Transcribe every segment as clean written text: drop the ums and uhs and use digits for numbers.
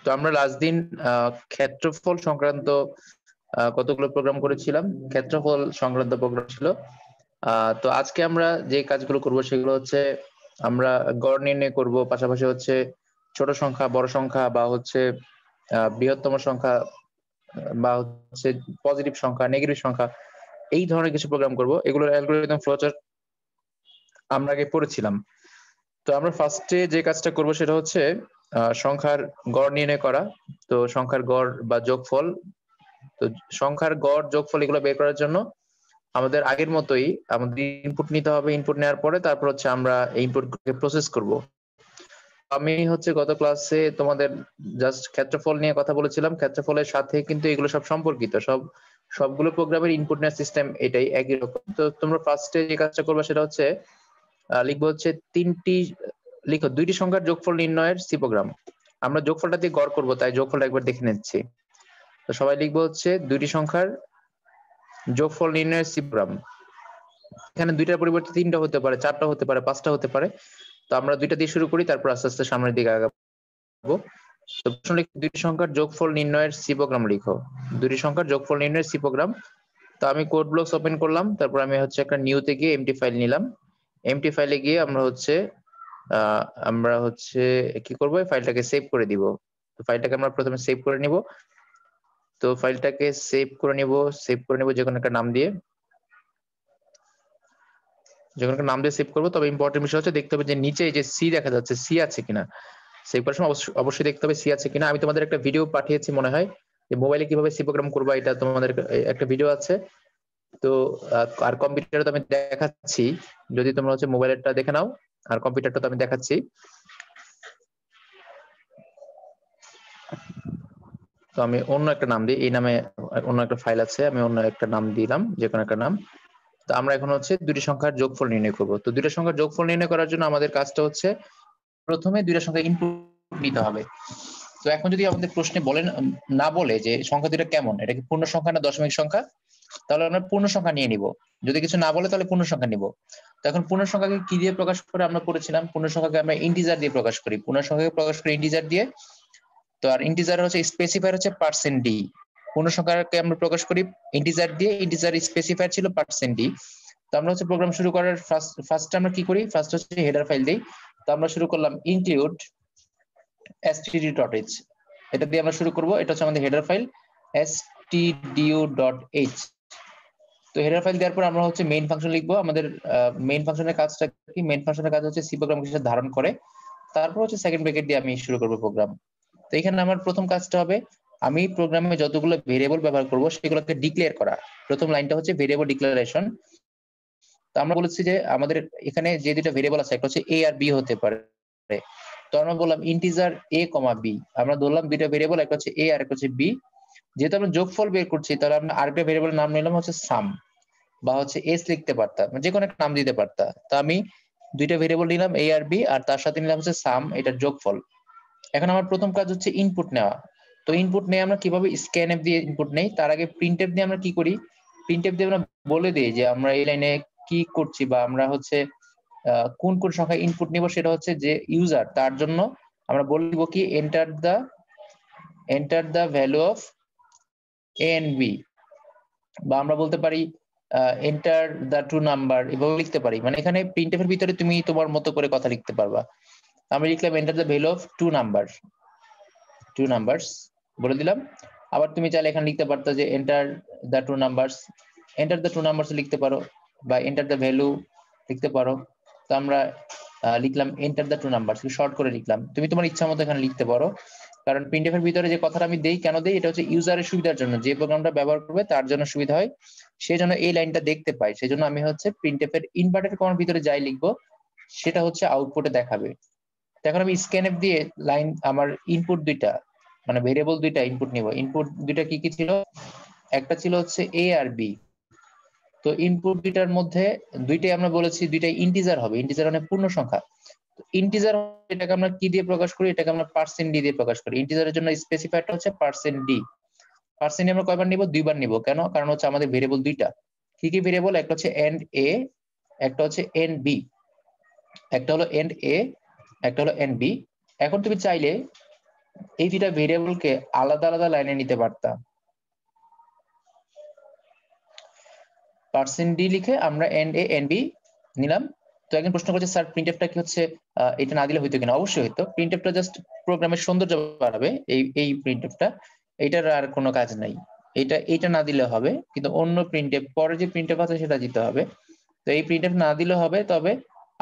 তো আমরা লাস্ট দিন ক্ষেত্রফল সংক্রান্ত কতগুলো প্রোগ্রাম করেছিলাম। ক্ষেত্রফল সংক্রান্ত প্রোগ্রাম ছিল। তো আজকে আমরা যে কাজগুলো করব সেগুলো হচ্ছে আমরা গড় নির্ণয় করব, পাশাপাশি হচ্ছে ছোট সংখ্যা, বড় সংখ্যা বা হচ্ছে বৃহত্তম সংখ্যা বা হচ্ছে পজিটিভ সংখ্যা, নেগেটিভ সংখ্যা, এই ধরনের কিছু প্রোগ্রাম করব। এগুলোর অ্যালগরিদম ফ্লোচার্ট আমরা আগে পড়েছিলাম। তো আমরা ফার্স্টে যে কাজটা করব সেটা হচ্ছে সংখ্যার গড় নির্ণয় করা। তো সংখ্যার গড় বা যোগফল, তো সংখ্যার গড় যোগফল এগুলো বের করার জন্য আমাদের আগের মতোই আমাদের ইনপুট নিতে হবে। ইনপুট নেওয়ার পরে তারপর হচ্ছে আমরা এই ইনপুটকে প্রসেস করব। আমি হচ্ছে গত ক্লাসে তোমাদের জাস্ট ক্ষেত্রফল নিয়ে কথা বলেছিলাম। ক্ষেত্রফলের সাথে কিন্তু এগুলো সব সম্পর্কিত, সবগুলো প্রোগ্রামের ইনপুট নেওয়ার সিস্টেম এটাই একই রকম। তো তোমরা ফার্স্টে যে কাজটা করবে সেটা হচ্ছে লিখবো হচ্ছে দুইটি সংখ্যার যোগফল নির্ণয়ের সি প্রোগ্রাম। আমরা যোগফলটা দিয়ে গড় করবো, তাই যোগফলটা একবার দেখে নিচ্ছি। তো সবাই লিখবো হচ্ছে দুইটি সংখ্যার যোগফল নির্ণয়ের সি প্রোগ্রাম। এখানে দুইটার পরিবর্তে তিনটা হতে পারে, চারটা হতে পারে, পাঁচটা হতে পারে। তো আমরা দুইটা দিয়ে শুরু করি, তারপর আস্তে আস্তে সামনের দিকে আগাবো। তো দুইটি সংখ্যার যোগফল নির্ণয়ের সি প্রোগ্রাম লিখো। দুইটি সংখ্যার যোগফল নির্ণয়ের সি প্রোগ্রাম। তো আমি কোড ব্লকস ওপেন করলাম, তারপর আমি হচ্ছে একটা নিউতে গিয়ে এমটি ফাইল নিলাম। এমটি ফাইলে গিয়ে আমরা হচ্ছে কি করব, এই ফাইলটাকে সেভ করে দিব। তো ফাইলটাকে আমরা প্রথমে সেভ করে নিব। তো ফাইলটাকে সেভ করে নিব যে কোনো একটা নাম দিয়ে, সেভ করবো। তবে ইম্পর্টেন্ট বিষয় হচ্ছে দেখতে হবে যে নিচে যে সি দেখা যাচ্ছে, সি আছে কিনা। সেভ করার সময় অবশ্যই দেখতে হবে সি আছে কিনা। আমি তোমাদের একটা ভিডিও পাঠিয়েছি মনে হয়, যে মোবাইলে কিভাবে সি প্রোগ্রাম করবা, এটা তোমাদের একটা ভিডিও আছে। তো আর কম্পিউটারে তো আমি দেখাচ্ছি, যদি তোমরা হচ্ছে মোবাইলেরটা দেখে নাও, আর কম্পিউটারটা তো আমি দেখাচ্ছি। তো আমি অন্য একটা নাম দিই, এই নামে অন্য একটা ফাইল আছে, আমি অন্য একটা নাম দিলাম, যে কোনো একটা নাম। তো আমরা এখন হচ্ছে দুটি সংখ্যার যোগফল নির্ণয় করব। তো দুইটা সংখ্যার যোগফল নির্ণয় করার জন্য আমাদের কাজটা হচ্ছে প্রথমে দুইটা সংখ্যা ইনপুট নিতে হবে। তো এখন যদি আমাদের প্রশ্নে না বলে যে সংখ্যা দুইটা কেমন, এটা কি পূর্ণ সংখ্যা না দশমিক সংখ্যা, তাহলে আমরা পূর্ণ সংখ্যা নিয়ে নিব। যদি কিছু না বলে তাহলে পূর্ণ সংখ্যা নিব। তো এখন পূর্ণ সংখ্যাকে কি দিয়ে প্রকাশ করে আমরা পড়েছিলাম, পূর্ণ সংখ্যাকে আমরা ইন্টিজার দিয়ে প্রকাশ করি। পূর্ণ সংখ্যাকে প্রকাশ করি ইন্টিজার দিয়ে। তো আর ইন্টিজার হচ্ছে স্পেসিফায়ার হচ্ছে %d। পূর্ণ সংখ্যাকে আমরা প্রকাশ করি ইন্টিজার দিয়ে, ইন্টিজার স্পেসিফায়ার ছিল %d। তো আমরা হচ্ছে প্রোগ্রাম শুরু করার ফার্স্ট আমরা কি করি, ফার্স্ট হচ্ছে হেডার ফাইল দেই। তো আমরা শুরু করলাম ইনক্লুড std.h, এটা দিয়ে আমরা শুরু করব। এটা হচ্ছে আমাদের হেডার ফাইল stdu.h। তো হেডার ফাইল দেওয়ার পর আমরা হচ্ছে মেইন ফাংশন লিখবো। আমাদের মেইন ফাংশনের কাজটা কি, মেইন ফাংশনের কাজ হচ্ছে সি প্রোগ্রাম হিসেবে ধারণ করে। তারপর হচ্ছে সেকেন্ড ব্র্যাকেট দিয়ে আমি শুরু করব প্রোগ্রাম। তো এখানে আমার প্রথম কাজটা হবে, আমি প্রোগ্রামে যতগুলো ভেরিয়েবল ব্যবহার করব সেগুলোকে ডিক্লেয়ার করা। প্রথম লাইনটা হচ্ছে ভেরিয়েবল ডিক্লারেশন। তো আমরা বলেছি যে আমাদের এখানে যে দুটো ভেরিয়েবল আছে, একটা হচ্ছে এ আর বি হতে পারে। তো আমরা বললাম ইন্টিজার a, b। আমরা ধরলাম দুইটা ভেরিয়েবল, একটা হচ্ছে a আর একটা হচ্ছে b। যেহেতু আমরা যোগফল বের করছি, তাহলে আমরা আরেকটা ভেরিয়েবলের নাম নিলাম হচ্ছে সাম, বা হচ্ছে এস লিখতে পারতাম, যে কোনো একটা নাম দিতে পারতাম। তো আমি দুইটা ভেরিয়েবল নিলাম a আর b, আর তার সাথে নিলাম হচ্ছে সাম, এটার যোগফল। এখন আমার প্রথম কাজ হচ্ছে ইনপুট নেওয়া। তো ইনপুট নিয়ে আমরা কিভাবে স্ক্যানএফ দিয়ে ইনপুট নেই, তার আগে প্রিন্টএফ দিয়ে আমরা কি করি, প্রিন্টএফ দিয়ে আমরা বলে দিই যে আমরা এই লাইনে কি করছি, বা আমরা হচ্ছে কোন কোন সংখ্যা ইনপুট নিব। সেটা হচ্ছে যে ইউজার, তার জন্য আমরা বলবো কি enter the value of a and b, বা আমরা বলতে পারি এন্টার দ্য টু নাম্বার, এভাবে লিখতে পারি। মানে এখানে প্রিন্টএফ এর ভিতরে তুমি তোমার মতো করে কথা লিখতে পারবা। আমি লিখলাম enter the value of two numbers বলে দিলাম। আবার তুমি চাইলে এখানে লিখতে পারতো যে এন্টার দ্য টু নাম্বারস লিখতে পারো, বা এন্টার দ্য ভ্যালু লিখতে পারো। তো আমরা লিখলাম enter the two numbers, short করে লিখলাম। তুমি তোমার ইচ্ছা মতো এখানে লিখতে পারো, কারণ প্রিন্টএফ এর ভিতরে যে কথাটা আমি দেই, কেন দেই, এটা হচ্ছে ইউজারের সুবিধার জন্য, যে প্রোগ্রামটা ব্যবহার করবে তার জন্য সুবিধা হয়, সেই জন্য এই লাইনটা দেখতে পাই। সেই জন্য আমি হচ্ছে প্রিন্টএফ এর ইনভার্টেড কমার ভিতরে যাই লিখবো, সেটা হচ্ছে আউটপুটে দেখাবে। এখন আমি স্ক্যানএফ দিয়ে লাইন, আমার ইনপুট দুইটা, মানে ভেরিয়েবল দুইটা ইনপুট নিব। ইনপুট দুইটা কি কি ছিল, একটা ছিল হচ্ছে এ আর বি। তো ইনপুট দুইটার মধ্যে দুইটাই আমরা বলেছি দুইটাই ইন্টিজার হবে, ইন্টিজার মানে পূর্ণ সংখ্যা। ইন্টিজার এটাকে আমরা কি দিয়ে প্রকাশ করি, এটাকে আমরা %d দিয়ে প্রকাশ করি। ইন্টিজারের জন্য স্পেসিফায়ারটা হচ্ছে %d। আমরা কয়বার নিব, দুইবার নিব। কেন, কারণ হচ্ছে আমাদের ভেরিয়েবল দুইটা। কি কি ভেরিয়েবল, একটা হচ্ছে এন্ড এ, একটা হচ্ছে এন্ড বি। একটা হলো এন্ড এ, একটা হলো এন্ড বি। এখন তুমি চাইলে এই দুইটা ভেরিয়েবলকে আলাদা আলাদা লাইনে নিতে পারতাম। %d লিখে আমরা এন্ড এ এন্ড বি নিলাম। তো একজন প্রশ্ন করছে স্যার প্রিন্টএফটা কি হচ্ছে এটা না দিলে হইতো কিনা? অবশ্যই হইতো। প্রিন্টএফটা জাস্ট প্রোগ্রামের সৌন্দর্য বাড়াবে, এই প্রিন্টএফটা। এইটার আর কোনো কাজ নাই। এইটা না দিলে হবে, কিন্তু অন্য প্রিন্টএফ পরে যে প্রিন্টএফ আছে সেটা দিতে হবে। তো এই প্রিন্টএফ না দিলে হবে, তবে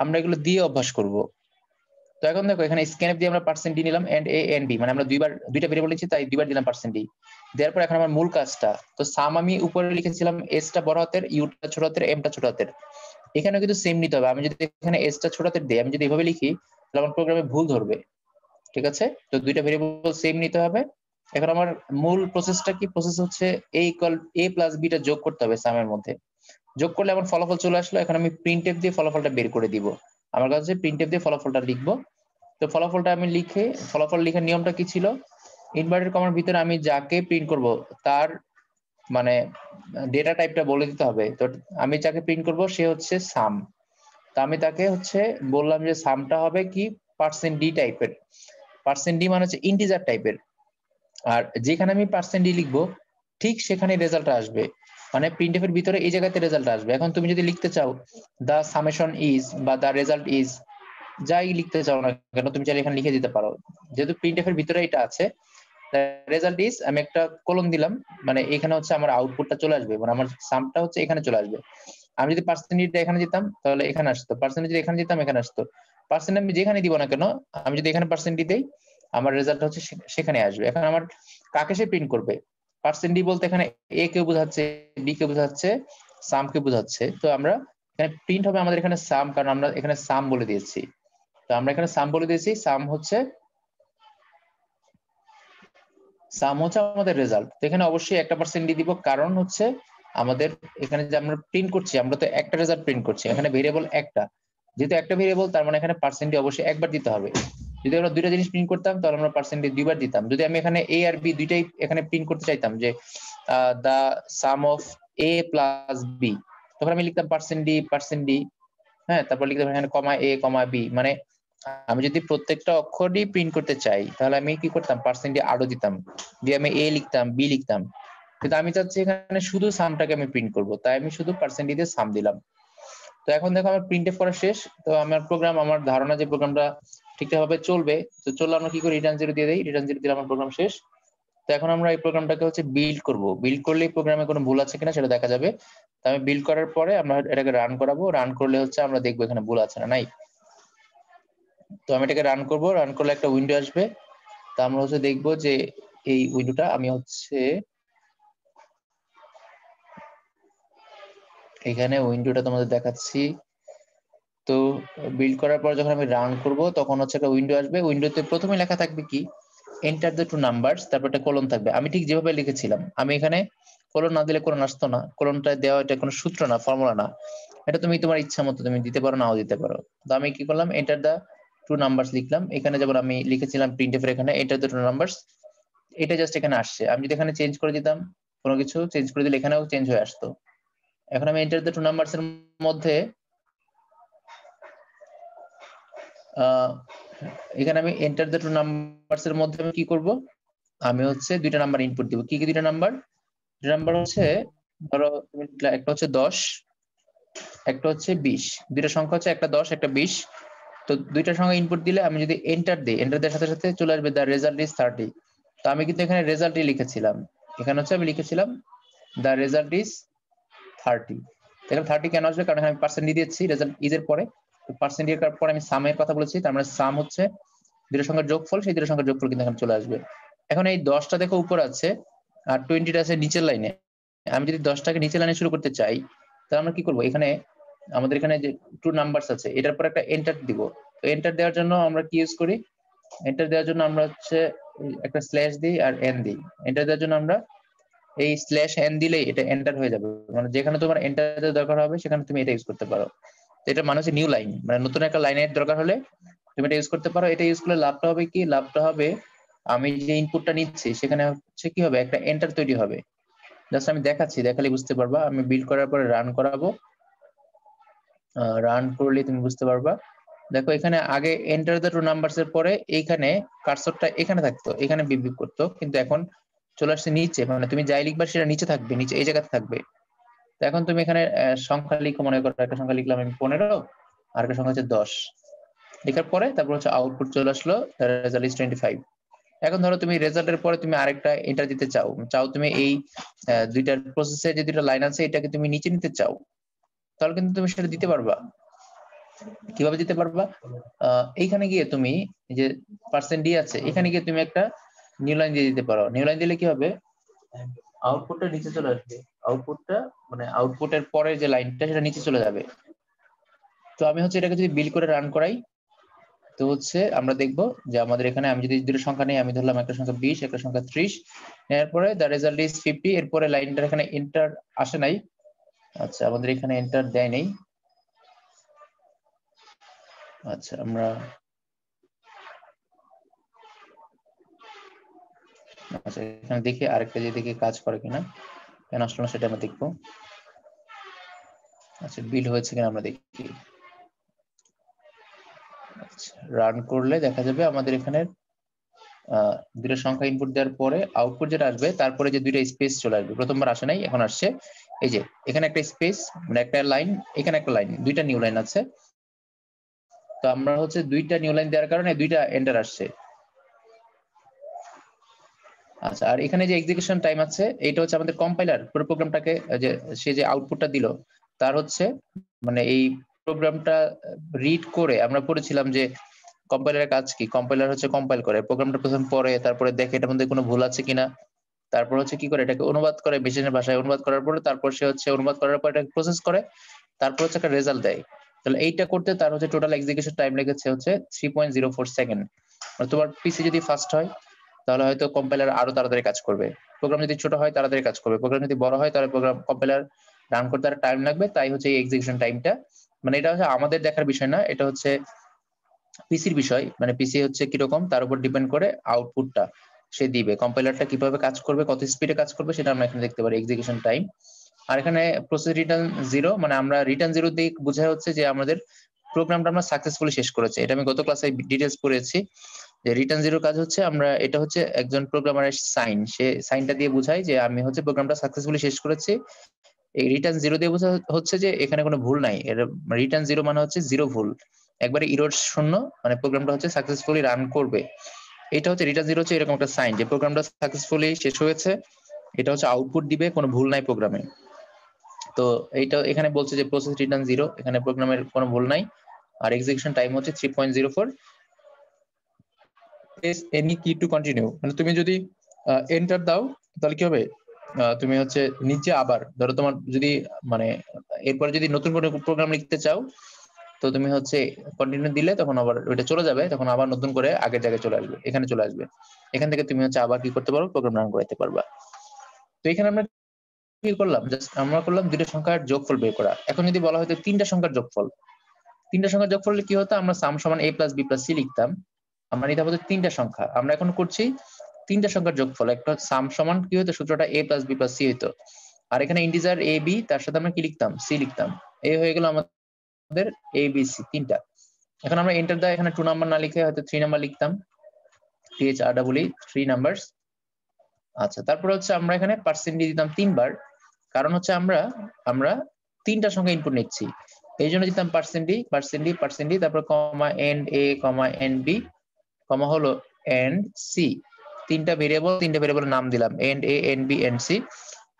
আমরা এগুলো দিয়ে অভ্যাস করব। তো এখন দেখো এখানে স্ক্যানএফ দিয়ে আমরা %d নিলাম এন্ড এ এন্ড বি, মানে আমরা দুইটা ভেরিয়েবল নিচ্ছি তাই দুইবার দিলাম %d। দেওয়ার পর এখন আমার মূল কাজটা তো সাম আমি উপরে লিখেছিলাম এস টা বড় হাতের, ইউ টা ছোট হাতের, এম টা ছোট হাতের। এখানে কিন্তু সেম নিতে হবে। আমি যদি এখানে এস টা ছোট হাতের দিই, আমি যদি এভাবে লিখি তাহলে আমার প্রোগ্রামে ভুল ধরবে। ঠিক আছে? তো দুইটা ভেরিয়েবল সেম নিতে হবে। এখন আমার মূল প্রসেসটা কি? প্রসেস হচ্ছে a প্লাস b টা যোগ করতে হবে সামের মধ্যে। যোগ করলে আমার ফলাফল চলে আসলো। এখন আমি প্রিন্টএফ দিয়ে ফলাফলটা বের করে দিব। আমার কাছে প্রিন্টএফ দিয়ে ফলাফলটা লিখবো। তো ফলাফলটা আমি ফলাফল লেখার নিয়মটা কি ছিল? ইনভার্টেড কমার ভিতরে আমি যাকে প্রিন্ট করব তার মানে ডেটা টাইপটা বলে দিতে হবে। তো আমি যাকে প্রিন্ট করব সে হচ্ছে সাম। তো আমি তাকে হচ্ছে বললাম যে সামটা হবে কি %d টাইপের। %d মানে হচ্ছে ইন্টিজার টাইপের। আর যেখানে আমি %d লিখবো ঠিক সেখানে রেজাল্ট আসবে। মানে প্রিন্টএফ এর ভিতরে এই জায়গাতে রেজাল্ট আসবে। এখন তুমি যদি লিখতে চাও দা সামেশন ইজ বা দা রেজাল্ট ইজ, যাই লিখতে চাও না কেন তুমি চাইলে এখানে লিখে দিতে পারো। যেহেতু প্রিন্টএফ এর ভিতরে এটা আছে, রেজাল্ট ইজ আমি একটা কোলন দিলাম, মানে এখানে হচ্ছে আমার আউটপুটটা চলে আসবে, মানে আমার সামটা হচ্ছে এখানে চলে আসবে। আমি যদি পার্সেন্টেজটা এখানে দিতাম তাহলে এখানে আসতো, পার্সেন্টেজ যদি এখানে দিতাম এখানে আসতো। পার্সেন্ট আমি যেখানে দিব না কেন, আমি যদি এখানে পার্সেন্টেজ দেই আমার রেজাল্ট হচ্ছে সেখানে আসবে। এখন আমার কাকে সে প্রিন্ট করবে? %d বলতে এখানে এ কে বোঝাচ্ছে, বি কে বোঝাচ্ছে, সাম কে বোঝাচ্ছে। তো আমরা এখানে প্রিন্ট হবে আমাদের এখানে সাম, কারণ আমরা এখানে সাম বলে দিয়েছি। তো আমরা এখানে সাম বলে দিয়েছি, সাম হচ্ছে আমাদের রেজাল্ট। তো এখানে অবশ্যই একটা %d দিব, কারণ হচ্ছে আমাদের এখানে যে আমরা প্রিন্ট করছি আমরা তো একটা রেজাল্ট প্রিন্ট করছি, এখানে ভেরিয়েবল একটা, যেহেতু একটা ভেরিয়েবল তার মানে এখানে %d অবশ্যই একবার দিতে হবে। যদি আমরা দুইটা জিনিস প্রিন্ট করতাম তাহলে আমরা %d দুইবার দিতাম। যদি আমি এখানে a আর b দুইটাই এখানে প্রিন্ট করতে চাইতাম যে দা সাম অফ a প্লাস b, তখন আমি লিখতাম %d, হ্যাঁ, তারপর লিখতাম এখানে a, b। মানে আমি যদি প্রত্যেকটা অক্ষরই প্রিন্ট করতে চাই তাহলে আমি কি করতাম? % আরো দিতাম, দিয়ে আমি a লিখতাম, b লিখতাম। কিন্তু আমি চাচ্ছি এখানে শুধু সামটাকে আমি প্রিন্ট করব, তাই আমি শুধু % দিয়ে সাম দিলাম। তো এখন দেখো আমার প্রিন্টএফ করা শেষ। তো আমার প্রোগ্রাম, আমার ধারণা যে প্রোগ্রামটা ঠিকঠাকভাবে চলবে। তো চললে আমরা কি করি? রিটার্ন 0 দিয়ে দেই, রিটার্ন 0 দিলে আমার প্রোগ্রাম শেষ। তো এখন আমরা এই প্রোগ্রামটাকে হচ্ছে বিল্ড করব। বিল্ড করলে প্রোগ্রামে কোনো ভুল আছে কিনা সেটা দেখা যাবে। তো আমি বিল্ড করার পরে আমরা এটাকে রান করাবো। রান করলে হচ্ছে আমরা দেখবো এখানে ভুল আছে না নাই। তো আমি এটাকে রান করব, রান করলে একটা উইন্ডো আসবে। তো আমরা হচ্ছে দেখবো যে এই উইন্ডোটা আমি হচ্ছে এখানে উইন্ডোটা তোমাদের দেখাচ্ছি। তো বিল্ড করার পর যখন আমি রান করব তখন হচ্ছে একটা উইন্ডো আসবে। উইন্ডোতে প্রথমে লেখা থাকবে কি এন্টার দ্য টু নাম্বারস, তারপর একটা কোলন থাকবে। আমি ঠিক যেভাবে লিখেছিলাম, আমি এখানে কোলন না দিলে কোলন আসতো না। কোলনটা দেওয়া এটা কোনো সূত্র না, ফর্মুলা না। এটা তুমি তোমার ইচ্ছা মতো তুমি দিতে পারো, নাও দিতে পারো। তো আমি কি করলাম, এন্টার দ্য টু নাম্বারস লিখলাম। এখানে যেমন আমি লিখেছিলাম প্রিন্টএফ এর এখানে এন্টার দ্য টু নাম্বারস, এটা জাস্ট এখানে আসছে। আমি যদি এখানে চেঞ্জ করে দিতাম, কোনো কিছু চেঞ্জ করে দিলে এখানেও চেঞ্জ হয়ে আসতো। এখন আমি এন্টার দ্য টু নাম্বারস এর মধ্যে এখানে আমি এন্টার দ্য টু নাম্বারস এর মধ্যে আমি কি করব, আমি হচ্ছে দুইটা নাম্বার ইনপুট দিব। কি কি দুইটা নাম্বার? দুইটা নাম্বার হচ্ছে ধরো তুমি একটা হচ্ছে 10, একটা হচ্ছে 20। দুইটা সংখ্যা হচ্ছে একটা 10 একটা 20। তো দুইটা সংখ্যা ইনপুট দিলে আমি যদি এন্টার দিই, এন্টার দেওয়ার সাথে সাথে চলে আসবে দা রেজাল্ট ইজ 30। তো আমি কিন্তু এখানে রেজাল্টই লিখেছিলাম। এখানে হচ্ছে আমি লিখেছিলাম দা রেজাল্ট ইজ 30। এখানে 30 কেন আসবে? কারণ আমি % দিয়েছি রেজাল্ট ইজ এর পরে। তো % এর পরে আমি সামের কথা বলেছি, তার মানে সাম হচ্ছে দুইটা সংখ্যার যোগফল, সেই দুইটা সংখ্যার যোগফল কিন্তু এখানে চলে আসবে। এখন এই 10টা দেখো উপরে আছে আর 20টা আছে নিচের লাইনে। আমি যদি 10টাকে নিচের লাইনে শুরু করতে চাই তাহলে আমরা কি করব? এখানে আমাদের এখানে যে টু নাম্বারস আছে এটার পর একটা এন্টার দিব। তো এন্টার দেওয়ার জন্য আমরা কি ইউজ করি? এন্টার দেওয়ার জন্য আমরা হচ্ছে একটা স্ল্যাশ দিই আর এন দিই। এন্টার দেওয়ার জন্য আমরা এই স্ল্যাশ এন দিলেই এটা এন্টার হয়ে যাবে। মানে যেখানে তোমার এন্টার দেওয়ার দরকার হবে সেখানে তুমি এটা ইউজ করতে পারো। তো এটা মানে হচ্ছে নিউ লাইন, মানে নতুন একটা লাইনের দরকার হলে তুমি এটা ইউজ করতে পারো। এটা ইউজ করলে লাভটা হবে কি? লাভটা হবে আমি যে ইনপুটটা নিচ্ছি সেখানে হচ্ছে কি হবে, একটা এন্টার তৈরি হবে। জাস্ট আমি দেখাচ্ছি, দেখালে বুঝতে পারবা। আমি বিল্ড করার পরে রান করাবো, রান করলে তুমি বুঝতে পারবা দেখো এখানে আগে এন্টার দ্য টু নাম্বারস এর পরে এইখানে কার্সরটা এখানে থাকতো, এখানে বিপ বিপ করতো, কিন্তু এখন চলে আসছে নিচে, মানে তুমি যাই লিখবা সেটা নিচে থাকবে, নিচে এই জায়গাতে থাকবে। তো এখন তুমি এখানে সংখ্যা লিখো, মনে করো একটা সংখ্যা লিখলাম আমি 15, আর একটা সংখ্যা হচ্ছে 10, লেখার পরে তারপর হচ্ছে আউটপুট চলে আসলো রেজাল্ট ইজ 25। এখন ধরো তুমি রেজাল্টের পরে তুমি আরেকটা এন্টার দিতে চাও, তুমি এই দুইটার প্রসেসে যে দুইটা লাইন আছে এটাকে তুমি নিচে নিতে চাও, তাহলে কিন্তু তুমি সেটা দিতে পারবা। কিভাবে দিতে পারবা? এইখানে গিয়ে তুমি এই যে পার্সেন্ট ডি আছে, এখানে গিয়ে তুমি একটা নিউ লাইন দিয়ে দিতে পারো। নিউ লাইন দিলে কি হবে, আউটপুটটা নিচে চলে আসবে, আউটপুটটা মানে আউটপুটের পরে যে লাইনটা সেটা নিচে চলে যাবে। তো আমি হচ্ছে এটাকে যদি বিল করে রান করাই, তো হচ্ছে আমরা দেখবো যে আমাদের এখানে আমি যদি দুটো সংখ্যা নেই, আমি ধরলাম একটা সংখ্যা 20, একটা সংখ্যা 30, এরপরে দ্য রেজাল্ট ইজ 50, এরপরে লাইনটার এখানে এন্টার আসে নাই। আচ্ছা, আমাদের এখানে এন্টার দেয় নাই। আচ্ছা, আমরা আচ্ছা এখানে দেখি আরেকটা যে দেখি কাজ করে কিনা, কেন আসলো না সেটা আমরা দেখবো। আচ্ছা, বিল হয়েছে কিনা আমরা দেখি। আচ্ছা, রান করলে দেখা যাবে আমাদের এখানে দুটো সংখ্যা ইনপুট দেওয়ার পরে আউটপুট যেটা আসবে তারপরে যে দুইটা স্পেস চলে আসবে, প্রথমবার আসে নাই, এখন আসছে। এই যে এখানে একটা স্পেস মানে একটা লাইন, এখানে একটা লাইন, দুইটা নিউ লাইন আছে। তো আমরা হচ্ছে দুইটা নিউ লাইন দেওয়ার কারণে দুইটা এন্টার আসছে। আচ্ছা, আর এখানে যে এক্সিকিউশন টাইম আছে এটা হচ্ছে আমাদের কম্পাইলার পুরো প্রোগ্রামটাকে যে সে যে আউটপুটটা দিল তার হচ্ছে মানে এই প্রোগ্রামটা রিড করে আমরা পড়েছিলাম যে কম্পাইলারের কাজ কি। কম্পাইলার হচ্ছে কম্পাইল করে প্রোগ্রামটা প্রথম পড়ে, তারপরে দেখে এটার মধ্যে কোনো ভুল আছে কিনা, তারপর হচ্ছে কি করে এটাকে অনুবাদ করে মেশিনের ভাষায়, অনুবাদ করার পরে তারপর সে হচ্ছে অনুবাদ করার পর এটাকে প্রসেস করে, তারপর হচ্ছে একটা রেজাল্ট দেয়। তাহলে এইটা করতে তার হচ্ছে টোটাল এক্সিকিউশন টাইম লেগেছে হচ্ছে 3.04 সেকেন্ড। তোমার পিসি যদি ফাস্ট হয় তাহলে হয়তো কম্পাইলার আরো তাড়াতাড়ি কাজ করবে, প্রোগ্রাম যদি ছোট হয় তাড়াতাড়ি কাজ করবে, প্রোগ্রাম যদি বড় হয় তাহলে প্রোগ্রাম কম্পাইলার রান করতে আর টাইম লাগবে। তাই হচ্ছে এই এক্সিকিউশন টাইমটা, মানে এটা হচ্ছে আমাদের দেখার বিষয় না, এটা হচ্ছে পিসির বিষয়। মানে পিসি হচ্ছে কিরকম তার উপর ডিপেন্ড করে আউটপুটটা সে দিবে, কম্পাইলারটা কিভাবে কাজ করবে, কত স্পিডে কাজ করবে সেটা আমরা এখানে দেখতে পারি এক্সিকিউশন টাইম। আর এখানে প্রসেস রিটার্ন 0, মানে আমরা রিটার্ন 0 দিয়ে বোঝা হচ্ছে যে আমাদের প্রোগ্রামটা আমরা সাকসেসফুলি শেষ করেছি। এটা আমি গত ক্লাসে ডিটেইলস পড়েছি যে রিটার্ন 0 কাজ হচ্ছে আমরা, এটা হচ্ছে একজন প্রোগ্রামারের সাইন, সে সাইনটা দিয়ে বোঝায় যে আমি হচ্ছে প্রোগ্রামটা সাকসেসফুলি শেষ করেছি। এই রিটার্ন 0 দিয়ে বোঝা হচ্ছে যে এখানে কোনো ভুল নাই, এর রিটার্ন 0 মানে হচ্ছে জিরো ভুল, একবারে ইরর শূন্য, মানে প্রোগ্রামটা হচ্ছে সাকসেসফুলি রান করবে। এটা হচ্ছে রিটার্ন 0 হচ্ছে এরকম একটা সাইন যে প্রোগ্রামটা সাকসেসফুলি শেষ হয়েছে, এটা হচ্ছে আউটপুট দিবে, কোনো ভুল নাই প্রোগ্রামে। তো এইটা এখানে বলছে যে প্রসেস রিটার্ন 0, এখানে প্রোগ্রামের কোনো ভুল নাই। আর এক্সিকিউশন টাইম হচ্ছে 3.04। প্রেস এনি কি টু কন্টিনিউ, মানে তুমি যদি এন্টার দাও তাহলে কি হবে, তুমি হচ্ছে নিচে আবার ধরো তোমার যদি মানে এরপরে যদি নতুন কোনো প্রোগ্রাম লিখতে চাও তো তুমি হচ্ছে কন্টিনিউ দিলে তখন আবার ওইটা চলে যাবে, তখন আবার নতুন করে আগের জায়গায় চলে আসবে, এখানে চলে আসবে। এখান থেকে তুমি হচ্ছে আবার কি করতে পারো, প্রোগ্রাম রান করতে পারবা। তো এখানে আমরা কি করলাম, জাস্ট আমরা করলাম দুইটা সংখ্যার যোগফল বের করা। এখন যদি বলা হয়তো তিনটা সংখ্যার যোগফল, তিনটা সংখ্যার যোগফল হলে কি হতো, আমরা সাম সমান a plus b plus c লিখতাম। আমরা নিতে হতো তিনটা সংখ্যা, আমরা এখন করছি তিনটা সংখ্যার যোগফল। একটা সাম সমান কি হতো, সূত্রটা a plus b plus c হতো। আর এখানে ইন্টিজার a b, তার সাথে আমরা কি লিখতাম, c লিখতাম। এই হয়ে গেল আমাদের a b c তিনটা। এখন আমরা এন্টার দেয় এখানে 2 নাম্বার না লিখে হয়তো 3 নাম্বার লিখতাম, THREE 3 নাম্বারস। আচ্ছা, তারপর হচ্ছে আমরা এখানে পার্সেন্ট দিয়ে দিতাম 3 বার, কারণ হচ্ছে আমরা আমরা তিনটা সংখ্যা ইনপুট নিচ্ছি, এই জন্য দিতাম percent d percent d percent d, তারপর comma and a comma and b comma হলো এন্ড সি। তিনটা ভেরিয়েবল নাম দিলাম and a and b and c.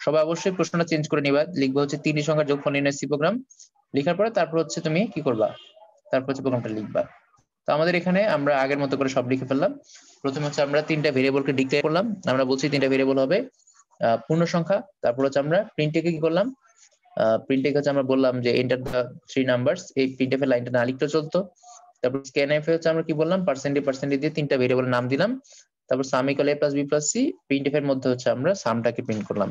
সবাই অবশ্যই প্রশ্নটা চেঞ্জ করে নিবা, লিখবো হচ্ছে তিনটি সংখ্যার যোগফল নির্ণয় সি প্রোগ্রাম। লেখার পরে তারপর হচ্ছে তুমি কি করবা, তারপর হচ্ছে প্রোগ্রামটা লিখবা। তো আমাদের এখানে আমরা আগের মতো করে সব লিখে ফেললাম। প্রথমে হচ্ছে আমরা তিনটা ভেরিয়েবলকে ডিক্লেয়ার করলাম, আমরা বলছি তিনটা ভেরিয়েবল হবে পূর্ণ সংখ্যা। তারপর হচ্ছে আমরা প্রিন্টকে কি করলাম, প্রিন্টকে হচ্ছে আমরা বললাম যে এন্টার দ্য 3 নাম্বারস, এই প্রিন্টএফ এর লাইনটা না লিখলেও চলতো। তারপর স্ক্যানএফ এ হচ্ছে আমরা কি বললাম, পার্সেন্টেজ দিয়ে তিনটা ভেরিয়েবলের নাম দিলাম। তারপর সাম equal a plus b plus c, printf এর মধ্যে হচ্ছে আমরা সামটাকে প্রিন্ট করলাম।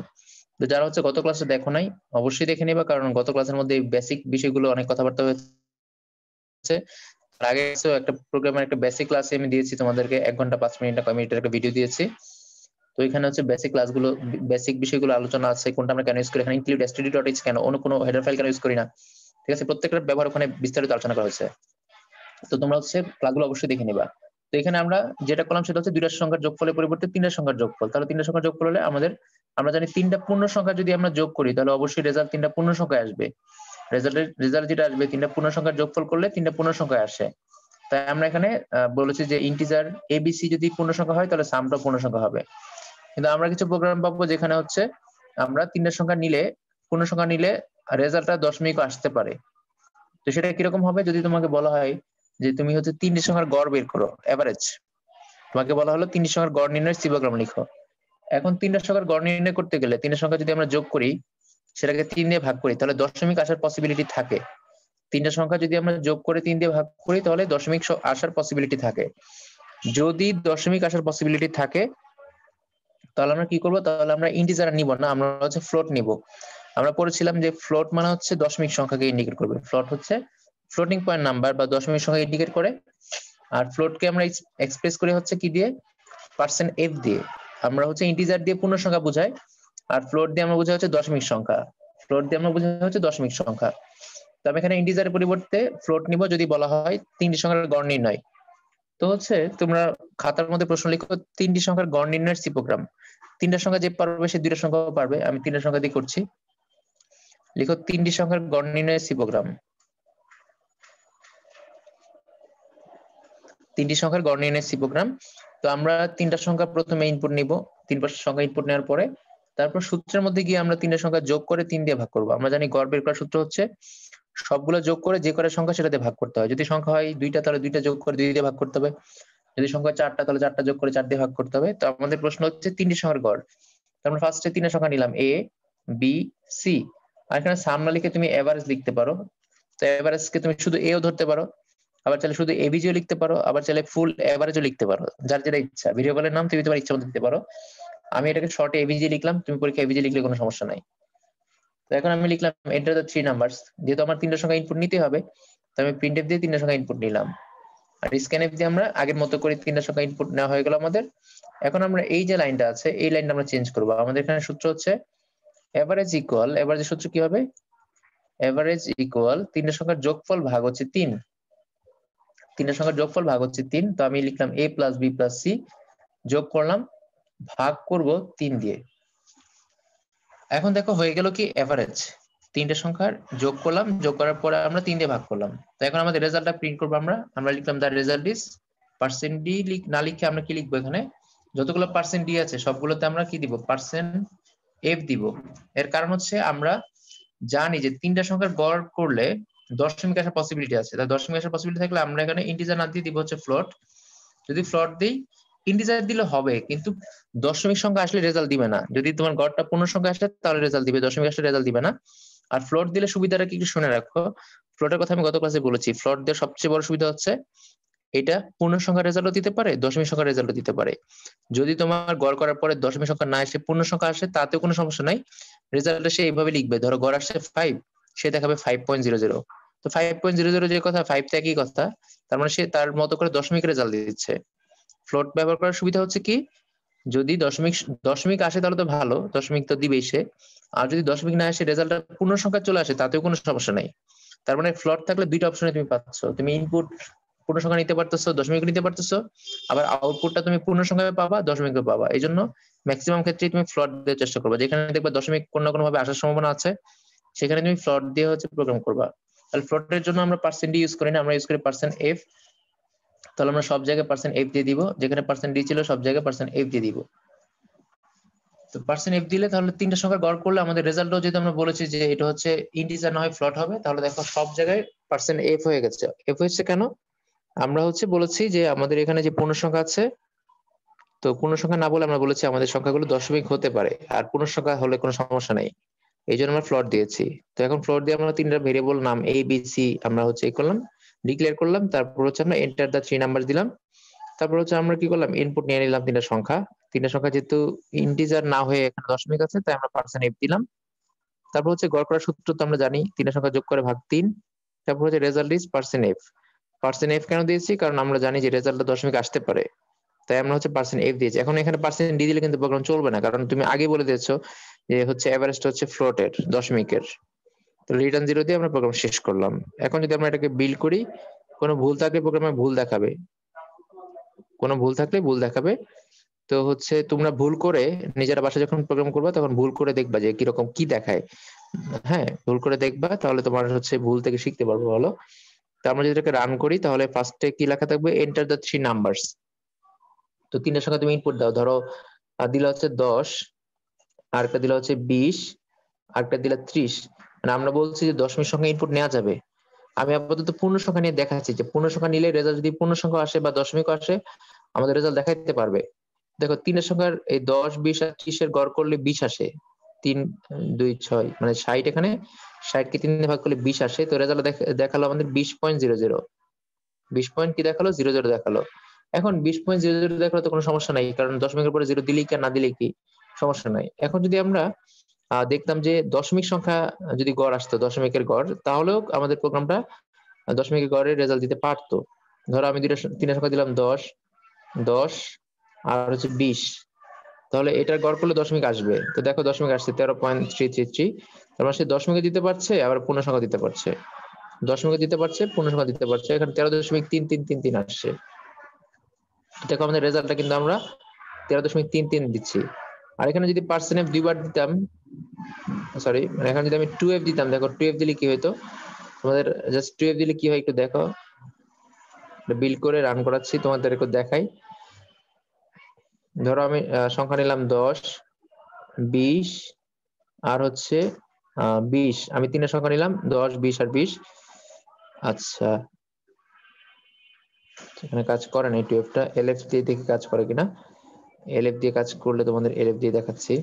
তো যারা হচ্ছে গত ক্লাসে দেখো নাই অবশ্যই দেখে নিবা, কারণ গত ক্লাসের মধ্যে বেসিক বিষয়গুলো অনেক কথাবার্তা হয়েছে। আর আগে একটা প্রোগ্রামের একটা বেসিক ক্লাসে আমি দিয়েছি তোমাদেরকে 1 ঘন্টা 5 মিনিট না কয় মিনিটের একটা ভিডিও দিয়েছি। তো এখানে হচ্ছে বেসিক ক্লাসগুলো, বেসিক বিষয়গুলো আলোচনা আছে, কোনটা আমরা কেন ইউজ করি, এখানে ইনক্লুড std.h কেন, অন্য কোনো হেডার ফাইল কেন ইউজ করি না, ঠিক আছে, প্রত্যেকটার ব্যবহার ওখানে বিস্তারিত আলোচনা করা হয়েছে। তো তোমরা হচ্ছে ক্লাসগুলো অবশ্যই দেখে নিবা। তো এখানে আমরা যেটা করলাম সেটা হচ্ছে দুইটা সংখ্যার যোগফলের পরিবর্তে তিনটা সংখ্যার যোগফল। তাহলে তিনটা সংখ্যার যোগফল হলে আমরা জানি তিনটা পূর্ণ সংখ্যা যদি আমরা যোগ করি তাহলে অবশ্যই রেজাল্ট তিনটা পূর্ণ সংখ্যায় আসবে। রেজাল্ট যেটা আসবে তিনটা পূর্ণ সংখ্যার যোগফল করলে তিনটা পূর্ণ সংখ্যায় আসে। তাই আমরা এখানে বলেছি যে ইন্টিজার এবিসি যদি পূর্ণ সংখ্যা হয় তাহলে সামটাও পূর্ণ সংখ্যা হবে। কিন্তু আমরা কিছু প্রোগ্রাম পাবো যেখানে হচ্ছে আমরা তিনটা সংখ্যা নিলে পূর্ণ সংখ্যা নিলে রেজাল্টটা দশমিকও আসতে পারে। তো সেটা কিরকম হবে, যদি তোমাকে বলা হয় যে তুমি হচ্ছে তিনটি সংখ্যার গড় বের করো, এভারেজ। তোমাকে বলা হলো তিনটি সংখ্যার গড় নির্ণয়ের সি প্রোগ্রাম লিখো। এখন তিনটা সংখ্যার গড় নির্ণয় করতে গেলে তিনটা সংখ্যা যদি আমরা যোগ করি, সেটাকে 3 দিয়ে ভাগ করি, তাহলে দশমিক আসার পসিবিলিটি থাকে। তিনটা সংখ্যা যদি আমরা যোগ করে 3 দিয়ে ভাগ করি তাহলে দশমিক আসার পসিবিলিটি থাকে। যদি দশমিক আসার পসিবিলিটি থাকে তাহলে আমরা কি করবো, তাহলে আমরা ইন্টিজার নিব না, আমরা হচ্ছে ফ্লোট নিব। আমরা পড়েছিলাম যে ফ্লোট মানে হচ্ছে দশমিক সংখ্যাকে ইন্ডিকেট করবে। ফ্লোট হচ্ছে ফ্লোটিং পয়েন্ট নাম্বার বা দশমিক সংখ্যা ইন্ডিকেট করে। আর ফ্লোটকে আমরা এক্সপ্রেস করে হচ্ছে কি দিয়ে, %f দিয়ে। আমরা হচ্ছে ইন্টিজার দিয়ে পূর্ণ সংখ্যা বোঝাই, আর ফ্লোট দিয়ে আমরা বোঝাই হচ্ছে দশমিক সংখ্যা। ফ্লোট দিয়ে আমরা বোঝাই হচ্ছে দশমিক সংখ্যা। তো আমি এখানে ইন্টিজারের পরিবর্তে ফ্লোট নিব যদি বলা হয় তিনটি সংখ্যার গড় নির্ণয়। তো হচ্ছে তোমরা খাতার মধ্যে প্রশ্ন লিখো তিনটি সংখ্যার গড় নির্ণয়ের সি প্রোগ্রাম। তিনটা সংখ্যা যে পারবে সে দুইটা সংখ্যাও পারবে। আমি তিনটা সংখ্যা দিয়ে করছি। লিখো তিনটি সংখ্যার গড় নির্ণয়ের সি প্রোগ্রাম। তিনটি সংখ্যার গড় নির্ণয়ের সি প্রোগ্রাম। তো আমরা তিনটা সংখ্যা প্রথমে ইনপুট নিব, তিনটা সংখ্যা ইনপুট নেওয়ার পরে তারপর সূত্রের মধ্যে গিয়ে আমরা তিনটা সংখ্যা যোগ করে 3 দিয়ে ভাগ করব। আমরা জানি গড় বের করার সূত্র হচ্ছে সবগুলো যোগ করে যে কয়টা সংখ্যা সেটাতে ভাগ করতে হয়। যদি সংখ্যা হয় 2টা তাহলে 2টা যোগ করে 2 দিয়ে ভাগ করতে হবে। যদি সংখ্যা 4টা তাহলে 4টা যোগ করে 4 দিয়ে ভাগ করতে হবে। তো আমাদের প্রশ্ন হচ্ছে তিনটি সংখ্যার গড়। তো আমরা ফার্স্টে তিনটা সংখ্যা নিলাম এ, বি, সি। আর এখানে সাম না লিখে তুমি এভারেজ লিখতে পারো। তো এভারেজকে তুমি শুধু এও ধরতে পারো, আবার চাইলে শুধু এবিজিও লিখতে পারো, আবার চাইলে ফুল এভারেজও লিখতে পারো। যার যেটা ইচ্ছা, ভেরিয়েবলের নাম তুমি তোমার ইচ্ছা মতো দিতে পারো। আমি এটাকে শর্টে এবিজি লিখলাম, তুমি পরীক্ষা এবিজি লিখলে কোনো সমস্যা নাই। তো এখন আমি লিখলাম এন্টার দ্য 3 নাম্বারস। যেহেতু আমার তিনটা সংখ্যা ইনপুট নিতে হবে, তো আমি প্রিন্টএফ দিয়ে তিনটা সংখ্যা ইনপুট নিলাম। আর স্ক্যানএফ দিয়ে আমরা আগের মতো করে তিনটা সংখ্যা ইনপুট নেওয়া হয়ে গেল আমাদের। এখন আমরা এই যে লাইনটা আছে এই লাইনটা আমরা চেঞ্জ করব। আমাদের এখানে সূত্র হচ্ছে এভারেজ ইকুয়াল, এভারেজের সূত্র কি হবে, এভারেজ ইকুয়াল তিনটা সংখ্যার যোগফল ভাগ হচ্ছে 3। তিনটা সংখ্যার যোগফল ভাগ হচ্ছে 3। তো আমি লিখলাম a + b + c, যোগ করলাম, ভাগ করব 3 দিয়ে। এখন দেখো হয়ে গেল কি এভারেজ। তিনটা সংখ্যার যোগ করলাম, যোগ করার পরে আমরা 3 দিয়ে ভাগ করলাম। তো এখন আমাদের রেজাল্টটা প্রিন্ট করবো। আমরা লিখলাম দ্য রেজাল্ট ইজ %d। না লিখে আমরা কি লিখবো, এখানে যতগুলো %d আছে সবগুলোতে আমরা কি দিব, %f দিব। এর কারণ হচ্ছে আমরা জানি যে তিনটা সংখ্যার গড় করলে দশমিক আসার পসিবিলিটি আছে। তাই দশমিক আসার পসিবিলিটি থাকলে আমরা এখানে ইন্টিজার না দিয়ে দিব হচ্ছে ফ্লোট। যদি ফ্লোট দিই, ইন্টিজার দিলে হবে কিন্তু দশমিক সংখ্যা আসলে রেজাল্ট দিবে না। যদি তোমার গড়টা পূর্ণ সংখ্যা আসে তাহলে রেজাল্ট দিবে, দশমিক আসলে রেজাল্ট দিবে না। আর ফ্লোট দিলে সুবিধাটা কি একটু শুনে রাখো। ফ্লোটের কথা আমি গত ক্লাসে বলেছি, ফ্লোট দিয়ে সবচেয়ে বড় সুবিধা হচ্ছে এটা পূর্ণ সংখ্যা রেজাল্টও দিতে পারে, দশমিক সংখ্যা রেজাল্টও দিতে পারে। যদি তোমার গড় করার পরে দশমিক সংখ্যা না এসে পূর্ণ সংখ্যা আসে তাতেও কোনো সমস্যা নাই। রেজাল্টটা সে এইভাবে লিখবে, ধরো গড় আসছে 5, সে দেখাবে 5.00। তো 5.00 যে কথা, 5 তো একই কথা, তার মানে সে তার মতো করে দশমিক রেজাল্ট দিচ্ছে। ফ্লোট ব্যবহার করার সুবিধা হচ্ছে কি, যদি দশমিক আসে তাহলে তো ভালো, দশমিক তো দিবেই সে। আর যদি দশমিক না আসে রেজাল্টটা পূর্ণ সংখ্যা চলে আসে তাতেও কোনো সমস্যা নাই। তার মানে ফ্লোট থাকলে দুইটা অপশনে তুমি পাচ্ছ, তুমি ইনপুট পূর্ণ সংখ্যা নিতে পারতেছো, দশমিক নিতে পারতেছো, আবার আউটপুটটা তুমি পূর্ণ সংখ্যায় পাবা, দশমিকে পাবা। এই জন্য ম্যাক্সিমাম ক্ষেত্রে তুমি ফ্লোট দেওয়ার চেষ্টা করবা। যেখানে দেখবা দশমিক কোনো না কোনো ভাবে আসার সম্ভাবনা আছে সেখানে তুমি ফ্লোট দিয়ে হচ্ছে প্রোগ্রাম করবা। তাহলে ফ্লোটের জন্য আমরা %d ইউজ করি না, আমরা ইউজ করি %f। তাহলে আমরা সব জায়গায় %f দিয়ে দিব, যেখানে %d ছিল সব জায়গায় %f দিয়ে দিব। তো %f দিলে তাহলে তিনটা সংখ্যার গড় করলে আমাদের রেজাল্টও, যেহেতু আমরা বলেছি যে এটা হচ্ছে ইন্টিজার না হয় ফ্লোট হবে, তাহলে দেখো সব জায়গায় %f হয়ে গেছে। f হচ্ছে কেন, আমরা হচ্ছে বলেছি যে আমাদের এখানে যে পূর্ণ সংখ্যা আছে, তো পূর্ণ সংখ্যা না বলে আমরা বলেছি আমাদের সংখ্যাগুলো দশমিক হতে পারে, আর পূর্ণ সংখ্যা হলে কোনো সমস্যা নেই, এই জন্য আমরা ফ্লোট দিয়েছি। তো এখন ফ্লোট দিয়ে আমরা তিনটা ভেরিয়েবল নাম a b c আমরা হচ্ছে করলাম, ডিক্লেয়ার করলাম। তারপর হচ্ছে আমরা এন্টার দা 3 নাম্বার দিলাম। তারপর হচ্ছে আমরা কি করলাম, ইনপুট নিয়ে নিলাম তিনটা সংখ্যা। যেহেতু ইন্টিজার না হয়ে এখানে দশমিক আছে তাই আমরা %f দিলাম। তারপর হচ্ছে গড় করার সূত্র তো আমরা জানি, তিনটা সংখ্যা যোগ করে ভাগ 3। তারপর হচ্ছে রেজাল্ট ইজ %f। %f কেন দিয়েছি, কারণ আমরা জানি যে রেজাল্টটা দশমিক আসতে পারে, তাই আমরা হচ্ছে %f দিয়েছি। এখন এখানে %d দিলে কিন্তু প্রোগ্রাম চলবে না, কারণ তুমি আগে বলে দিয়েছো যে হচ্ছে এভারেজটা হচ্ছে ফ্লোটের, দশমিকের। তো রিটার্ন 0 দিয়ে আমরা প্রোগ্রাম শেষ করলাম। এখন যদি আমরা এটাকে বিল্ড করি, কোনো ভুল থাকলে প্রোগ্রামে ভুল দেখাবে, কোনো ভুল থাকলে ভুল দেখাবে। তো হচ্ছে তোমরা ভুল করে নিজেরা বাসায় যখন প্রোগ্রাম করবা তখন ভুল করে দেখবা যে কিরকম কি দেখায়। হ্যাঁ, ভুল করে দেখবা, তাহলে তোমার হচ্ছে ভুল থেকে শিখতে পারবো ভালো। তো আমরা যদি এটাকে রান করি তাহলে ফার্স্টে কি লেখা থাকবে, এন্টার দ্য 3 নাম্বারস। তো তিনটার সংখ্যা তুমি ইনপুট দাও, ধরো দিলা হচ্ছে 10, আরেকটা দিলা হচ্ছে 20, আরেকটা দিলা 30। মানে আমরা বলছি যে দশমিক সংখ্যা ইনপুট নেওয়া যাবে। আমি আপাতত পূর্ণ সংখ্যা নিয়ে দেখাচ্ছি যে পূর্ণ সংখ্যা নিলে রেজাল্ট যদি পূর্ণ সংখ্যা আসে বা দশমিক আসে আমাদের রেজাল্ট দেখাইতে পারবে। দেখো তিনের সংখ্যার এই 10, 20 আর 30 এর গড় করলে 20 আসে। 3, 2, 6 মানে 60, এখানে 60 কে 3 দিয়ে ভাগ করলে 20 আসে। তো রেজাল্ট দেখালো আমাদের 20.00, 20 পয়েন্ট কি দেখালো, 00 দেখালো। এখন 20.00 দেখালো তো কোনো সমস্যা নাই, কারণ দশমিকের পরে 0 দিলেই কি না দিলেই কি সমস্যা নাই। এখন যদি আমরা দেখতাম যে দশমিক সংখ্যা যদি গড় আসতো, দশমিকের গড়, তাহলেও আমাদের প্রোগ্রামটা দশমিকের গড়ের রেজাল্ট দিতে পারতো। ধরো আমি তিনের সংখ্যা দিলাম 10, 10 আর হচ্ছে 20, তাহলে এটার গড় করলে দশমিক আসবে। তো দেখো দশমিক আসছে 13.333। তার মানে সে দশমিকে দিতে পারছে, আবার পূর্ণ সংখ্যা দিতে পারছে, দশমিকে দিতে পারছে, পূর্ণ সংখ্যা দিতে পারছে। এখানে 13.3333 আসছে। দেখো আমাদের রেজাল্টটা কিন্তু আমরা 13.33 দিচ্ছি। আর এখানে যদি পার্সেন্ট এফ দুইবার দিতাম, সরি, মানে এখানে যদি আমি 2f দিতাম, দেখো 2f দিলে কি হইতো, তোমাদের জাস্ট 2f দিলে কি হয় একটু দেখো, বিল্ড করে রান করাচ্ছি তোমাদের একটু দেখাই। ধরো আমি সংখ্যা নিলাম 10, 20 আর হচ্ছে 20। আমি তিনের সংখ্যা নিলাম 10, 20 আর 20। আচ্ছা, এখানে কাজ করে না, টুয়েলভটা এলএফ দিয়ে দেখে কাজ করে কিনা। এলএফ দিয়ে কাজ করলে তোমাদের এলএফ দিয়ে দেখাচ্ছি।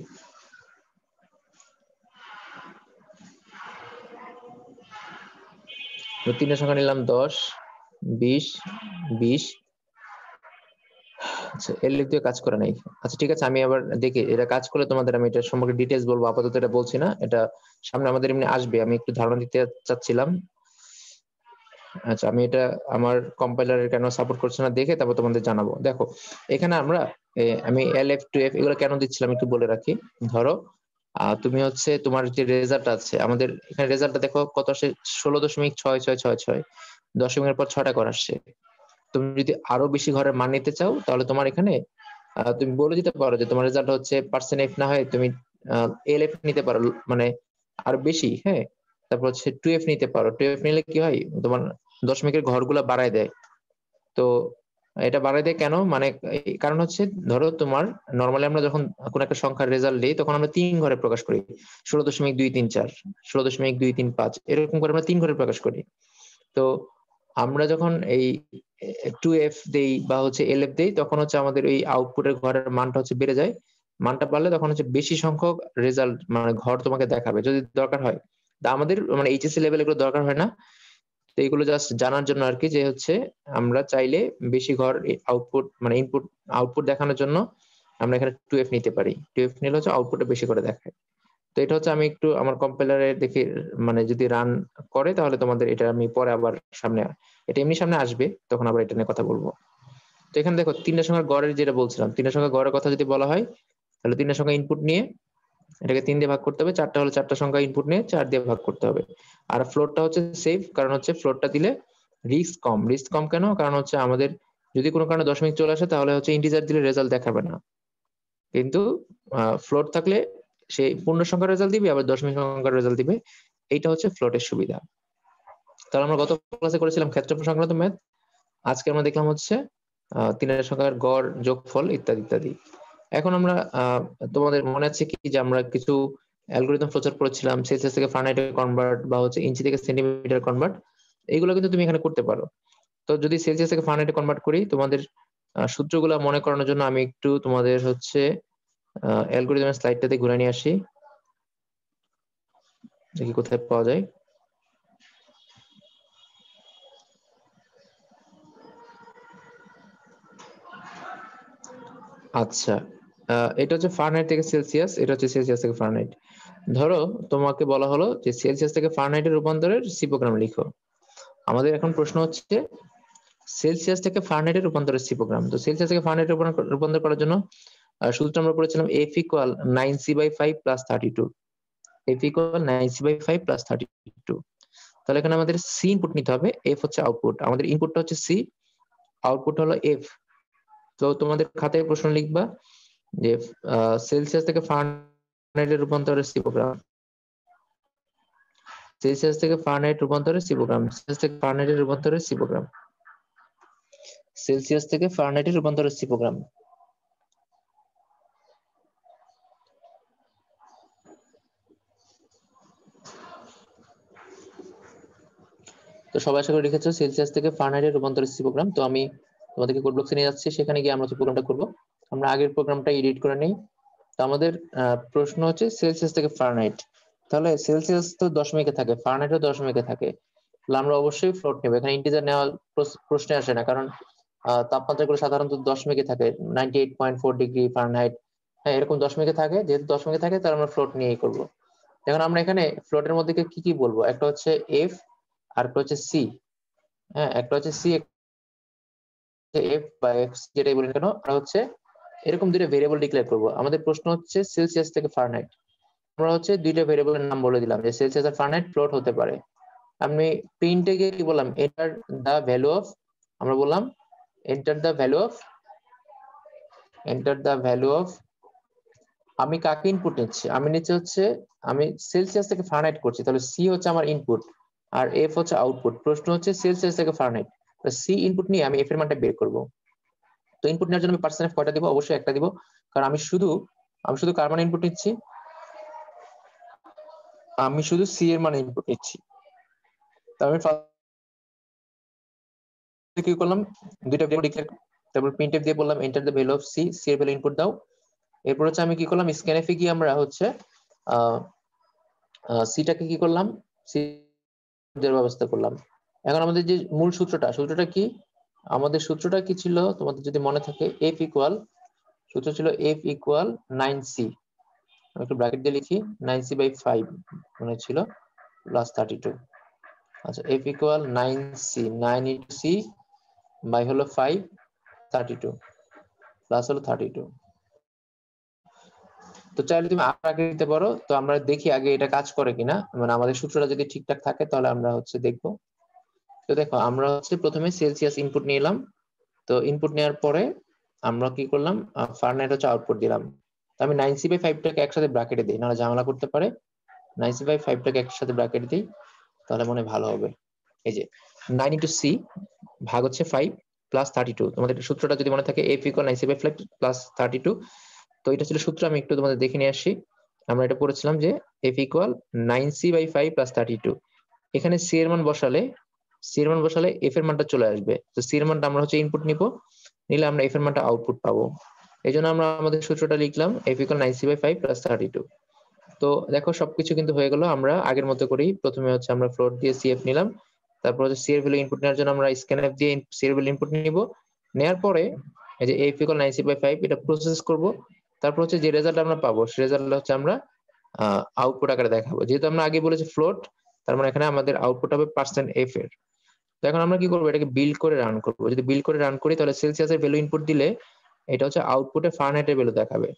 তিনের সংখ্যা নিলাম 10, 20, 20। আচ্ছা, এলএফ দিয়ে কাজ করে নাই। আচ্ছা ঠিক আছে, আমি আবার দেখি এটা কাজ করলে তোমাদের আমি এটা সম্পর্কে ডিটেইলস বলবো, আপাতত এটা বলছি না, এটা সামনে আমাদের এমনি আসবে, আমি একটু ধারণা দিতে চাচ্ছিলাম। আচ্ছা, আমি এটা আমার কম্পাইলারের কেন সাপোর্ট করছে না দেখে তারপর তোমাদের জানাবো। দেখো এখানে আমরা আমি এলএফ টু এফ এগুলো কেন দিচ্ছিলাম একটু বলে রাখি। ধরো তুমি হচ্ছে তোমার যে রেজাল্ট আছে, আমাদের এখানে রেজাল্টটা দেখো কত আসে, 16.6666, দশমিকের পর 6টা ঘর আসছে। তুমি যদি আরো বেশি ঘরের মান নিতে চাও তাহলে তোমার এখানে তুমি বলে দিতে পারো যে তোমার রেজাল্ট হচ্ছে পার্সেন্ট এফ না হয় তুমি এলএফ নিতে পারো, মানে আরো বেশি। হ্যাঁ, তারপর হচ্ছে 2f নিতে পারো। 2f নিলে কি হয়, তোমার দশমিকের ঘরগুলা বাড়ায় দেয়। তো এটা বাড়ায় দেয় কেন, মানে কারণ হচ্ছে ধরো তোমার নর্মালি আমরা যখন কোন একটা সংখ্যার রেজাল্ট দিই তখন আমরা 3 ঘরে প্রকাশ করি, 16.234, 16.235, এরকম করে আমরা 3 ঘরে প্রকাশ করি। তো আমরা যখন এই 2f দেই বা হচ্ছে এলএফ দেই তখন হচ্ছে আমাদের এই আউটপুটের ঘরের মানটা হচ্ছে বেড়ে যায়। মানটা বাড়লে তখন হচ্ছে বেশি সংখ্যক রেজাল্ট মানে ঘর তোমাকে দেখাবে যদি দরকার হয়। তা আমাদের মানে এইচএসসি লেভেল এগুলো দরকার হয় না। তো এগুলো জাস্ট জানার জন্য আর কি, যে হচ্ছে আমরা চাইলে বেশি ঘর আউটপুট মানে ইনপুট আউটপুট দেখানোর জন্য আমরা এখানে 2f নিতে পারি। 2f নিলে হচ্ছে আউটপুটটা বেশি করে দেখায়। তো এটা হচ্ছে আমি একটু আমার কম্পাইলারে দেখি, মানে যদি রান করে তাহলে তোমাদের এটা আমি পরে আবার সামনে, এটা এমনি সামনে আসবে তখন আবার এটা নিয়ে কথা বলবো। তো এখানে দেখো তিনটার সংখ্যা গড়ের যেটা বলছিলাম, তিনটার সংখ্যা গড়ের কথা যদি বলা হয় তাহলে তিনটার সংখ্যা ইনপুট নিয়ে এটাকে 3 দিয়ে ভাগ করতে হবে, 4টা হলে 4টা সংখ্যা ইনপুট নিয়ে 4 দিয়ে ভাগ করতে হবে। আর ফ্লোরটা হচ্ছে সেফ, কারণ হচ্ছে ফ্লোরটা দিলে রিস্ক কম। রিস্ক কম কেন, কারণ হচ্ছে আমাদের যদি কোনো কারণে দশমিক চলে আসে তাহলে হচ্ছে ইন্টিজার দিলে রেজাল্ট দেখাবে না, কিন্তু ফ্লোট থাকলে সে পূর্ণ সংখ্যার রেজাল্ট দিবে আবার দশমিক সংখ্যার রেজাল্ট দিবে। এইটা হচ্ছে ফ্লোটের সুবিধা। তাহলে আমরা গত ক্লাসে করেছিলাম ক্ষেত্রফল সংক্রান্ত ম্যাথ, আজকে আমরা দেখলাম হচ্ছে তিনের সংখ্যার গড়, যোগফল ইত্যাদি ইত্যাদি। এখন আমরা তোমাদের মনে আছে কি যে আমরা কিছু অ্যালগরিদম প্রচার করেছিলাম, সেলসিয়াস থেকে ফারেনহাইটে কনভার্ট বা হচ্ছে ইঞ্চি থেকে সেন্টিমিটার কনভার্ট, এইগুলো কিন্তু তুমি এখানে করতে পারো। তো যদি সেলসিয়াস থেকে ফারেনহাইটে কনভার্ট করি, তোমাদের সূত্রগুলো মনে করানোর জন্য আমি একটু তোমাদের হচ্ছে অ্যালগরিদমের স্লাইডটাতে ঘুরে নিয়ে আসি, দেখি কোথায় পাওয়া যায়। আচ্ছা, এটা হচ্ছে ফারেনহাইট থেকে সেলসিয়াস, এটা হচ্ছে সেলসিয়াস থেকে ফারেনহাইট। ধরো তোমাকে বলা হলো যে সেলসিয়াস থেকে ফারেনহাইটের রূপান্তরের সি প্রোগ্রাম লিখো। আমাদের এখন প্রশ্ন হচ্ছে সেলসিয়াস থেকে ফারেনহাইটের রূপান্তরের সি প্রোগ্রাম। তো সেলসিয়াস থেকে ফারেনহাইটে রূপান্তর করার জন্য সূত্র আমরা পড়েছিলাম F equal 9c/5 + 32। F equal 9c/5 + 32। তাহলে এখানে আমাদের সি ইনপুট নিতে হবে, এফ হচ্ছে আউটপুট। আমাদের ইনপুটটা হচ্ছে সি, আউটপুট হলো এফ। তো তোমাদের খাতায় প্রশ্ন লিখবা যে সেলসিয়াস থেকে ফারেনহাইটে রূপান্তরের সি প্রোগ্রাম, সেলসিয়াস থেকে ফারেনহাইট রূপান্তরের সি প্রোগ্রাম, সেলসিয়াস থেকে ফারেনহাইটে রূপান্তরের সি প্রোগ্রাম, সেলসিয়াস থেকে ফারেনহাইটে রূপান্তরের সি প্রোগ্রাম। তো সবাই আশা করে লিখেছো সেলসিয়াস থেকে ফারেনহাইটে রূপান্তরের সি প্রোগ্রাম। তো আমি তোমাদেরকে কোড ব্লকসে নিয়ে যাচ্ছি, সেখানে গিয়ে আমরা প্রোগ্রামটা করব। আমরা আগের প্রোগ্রামটা এডিট করে নেই। তো আমাদের প্রশ্ন হচ্ছে সেলসিয়াস থেকে ফারেনহাইট। তাহলে সেলসিয়াস তো দশমিকে থাকে, ফারেনহাইটও দশমিকে থাকে, তাহলে আমরা অবশ্যই ফ্লোট নেব। এখানে ইন্টিজার নেওয়ার প্রশ্নে আসে না, কারণ তাপমাত্রাগুলো সাধারণত দশমিকে থাকে, 98.4 ডিগ্রি ফারেনহাইট, হ্যাঁ এরকম দশমিকে থাকে। যেহেতু দশমিকে থাকে তাহলে আমরা ফ্লোট নিয়েই করব। এখন আমরা এখানে ফ্লোটের মধ্যে কি কি বলবো, একটা হচ্ছে এফ আর একটা হচ্ছে সি। হ্যাঁ একটা হচ্ছে সি, এফ বা এফ যেটাই বলি কেন, আর হচ্ছে এরকম দুইটা ভেরিয়েবল ডিক্লেয়ার করব। আমাদের প্রশ্ন হচ্ছে সেলসিয়াস থেকে ফারেনহাইট, আমরা হচ্ছে দুইটা ভেরিয়েবলের নাম বলে দিলাম যে সেলসিয়াস আর ফারেনহাইট প্লট হতে পারে। আমি প্রিন্টে গিয়ে কি বললাম, এন্টার দা ভ্যালু অফ, আমরা বললাম enter the value of, enter the value of, আমি কাকে ইনপুট নিচ্ছি, আমি নিচে হচ্ছে আমি সেলসিয়াস থেকে ফারেনহাইট করছি, তাহলে সি হচ্ছে আমার ইনপুট আর এফ হচ্ছে আউটপুট। প্রশ্ন হচ্ছে সেলসিয়াস থেকে ফারেনহাইট, সি ইনপুট নিয়ে আমি এফ এর মানটা বের করব। তো ইনপুট নেওয়ার জন্য আমি পার্সেন্ট এফ কয়টা দিব, অবশ্যই একটা দিব, কারণ আমি শুধু কার মান ইনপুট নিচ্ছি, আমি শুধু সি এর মান ইনপুট নিচ্ছি। তাহলে আমি কি করলাম, দুইটা ভ্যারিয়েবল ডিক্লেয়ার, তারপর প্রিন্টএফ দিয়ে বললাম enter the value of c, c এর ভ্যালু ইনপুট দাও। এরপর হচ্ছে আমি কি করলাম, স্ক্যানএফ এ গিয়ে আমরা হচ্ছে সিটাকে কি করলাম, সি এর ব্যবস্থা করলাম। এখন আমাদের যে মূল সূত্রটা কি, আমাদের সূত্রটা কি ছিল তোমাদের যদি মনে থাকে, এফ ইকুয়াল, সূত্র ছিল এফ ইকুয়াল 9c, একটু ব্র্যাকেট দিয়ে লিখি, 9c/5 মনে ছিল প্লাস 32। আচ্ছা f equal 9c, 9 into c by হলো 5, 32 প্লাস হলো 32। তো চাইলে তুমি আগে দিতে পারো। তো আমরা দেখি আগে এটা কাজ করে কিনা, মানে আমাদের সূত্রটা যদি ঠিকঠাক থাকে তাহলে আমরা হচ্ছে দেখবো। তো দেখো আমরা হচ্ছে প্রথমে সেলসিয়াস ইনপুট নিলাম। তো ইনপুট নেওয়ার পরে আমরা কি করলাম, ফারেনহাইট হচ্ছে আউটপুট দিলাম। তো আমি 9c/5টাকে একসাথে ব্র্যাকেটে দিই, নাহলে ঝামেলা করতে পারে। 9c/5টাকে একসাথে ব্র্যাকেট দিই, তাহলে মনে ভালো হবে। এই যে 9 ইন্টু সি ভাগ হচ্ছে 5 প্লাস 32। তোমাদের সূত্রটা যদি মনে থাকে, এফ ইকুয়াল 9c/5 প্লাস 32। তো এটা ছিল সূত্র, আমি একটু তোমাদের দেখে নিয়ে আসি। আমরা এটা পড়েছিলাম যে এফ ইকুয়াল 9c/5 প্লাস 32। এখানে সি এর মান বসালে, এফ এর মানটা চলে আসবে। তো সি এর মানটা আমরা হচ্ছে ইনপুট নিলে আমরা এফ এর মানটা আউটপুট পাবো। এই জন্য আমরা আমাদের সূত্রটা লিখলাম এফ ইকুয়াল 9c/5 প্লাস 32। তো দেখো সবকিছু কিন্তু হয়ে গেল। আমরা আগের মতো করেই প্রথমে হচ্ছে আমরা ফ্লোট দিয়ে সিএফ নিলাম, তারপর হচ্ছে সি এর ভ্যালু ইনপুট নেওয়ার জন্য আমরা স্ক্যানএফ দিয়ে সি এর ভ্যালু ইনপুট নিব। নেওয়ার পরে এই যে এফ ইকুয়াল 9c/5 এটা প্রসেস করব। তারপর হচ্ছে যে রেজাল্ট আমরা পাবো সেই রেজাল্ট হচ্ছে আমরা আউটপুট আকারে দেখাবো। যেহেতু আমরা আগে বলেছি ফ্লোট, তার মানে এখানে আমাদের আউটপুট হবে পার্সেন্ট এফ এর। তো এখন আমরা কি করবো, এটাকে বিল্ড করে রান করবো। যদি বিল্ড করে রান করি তাহলে সেলসিয়াসের ভ্যালু ইনপুট দিলে এটা হচ্ছে আউটপুটে ফারেনহাইটের ভ্যালু দেখাবে।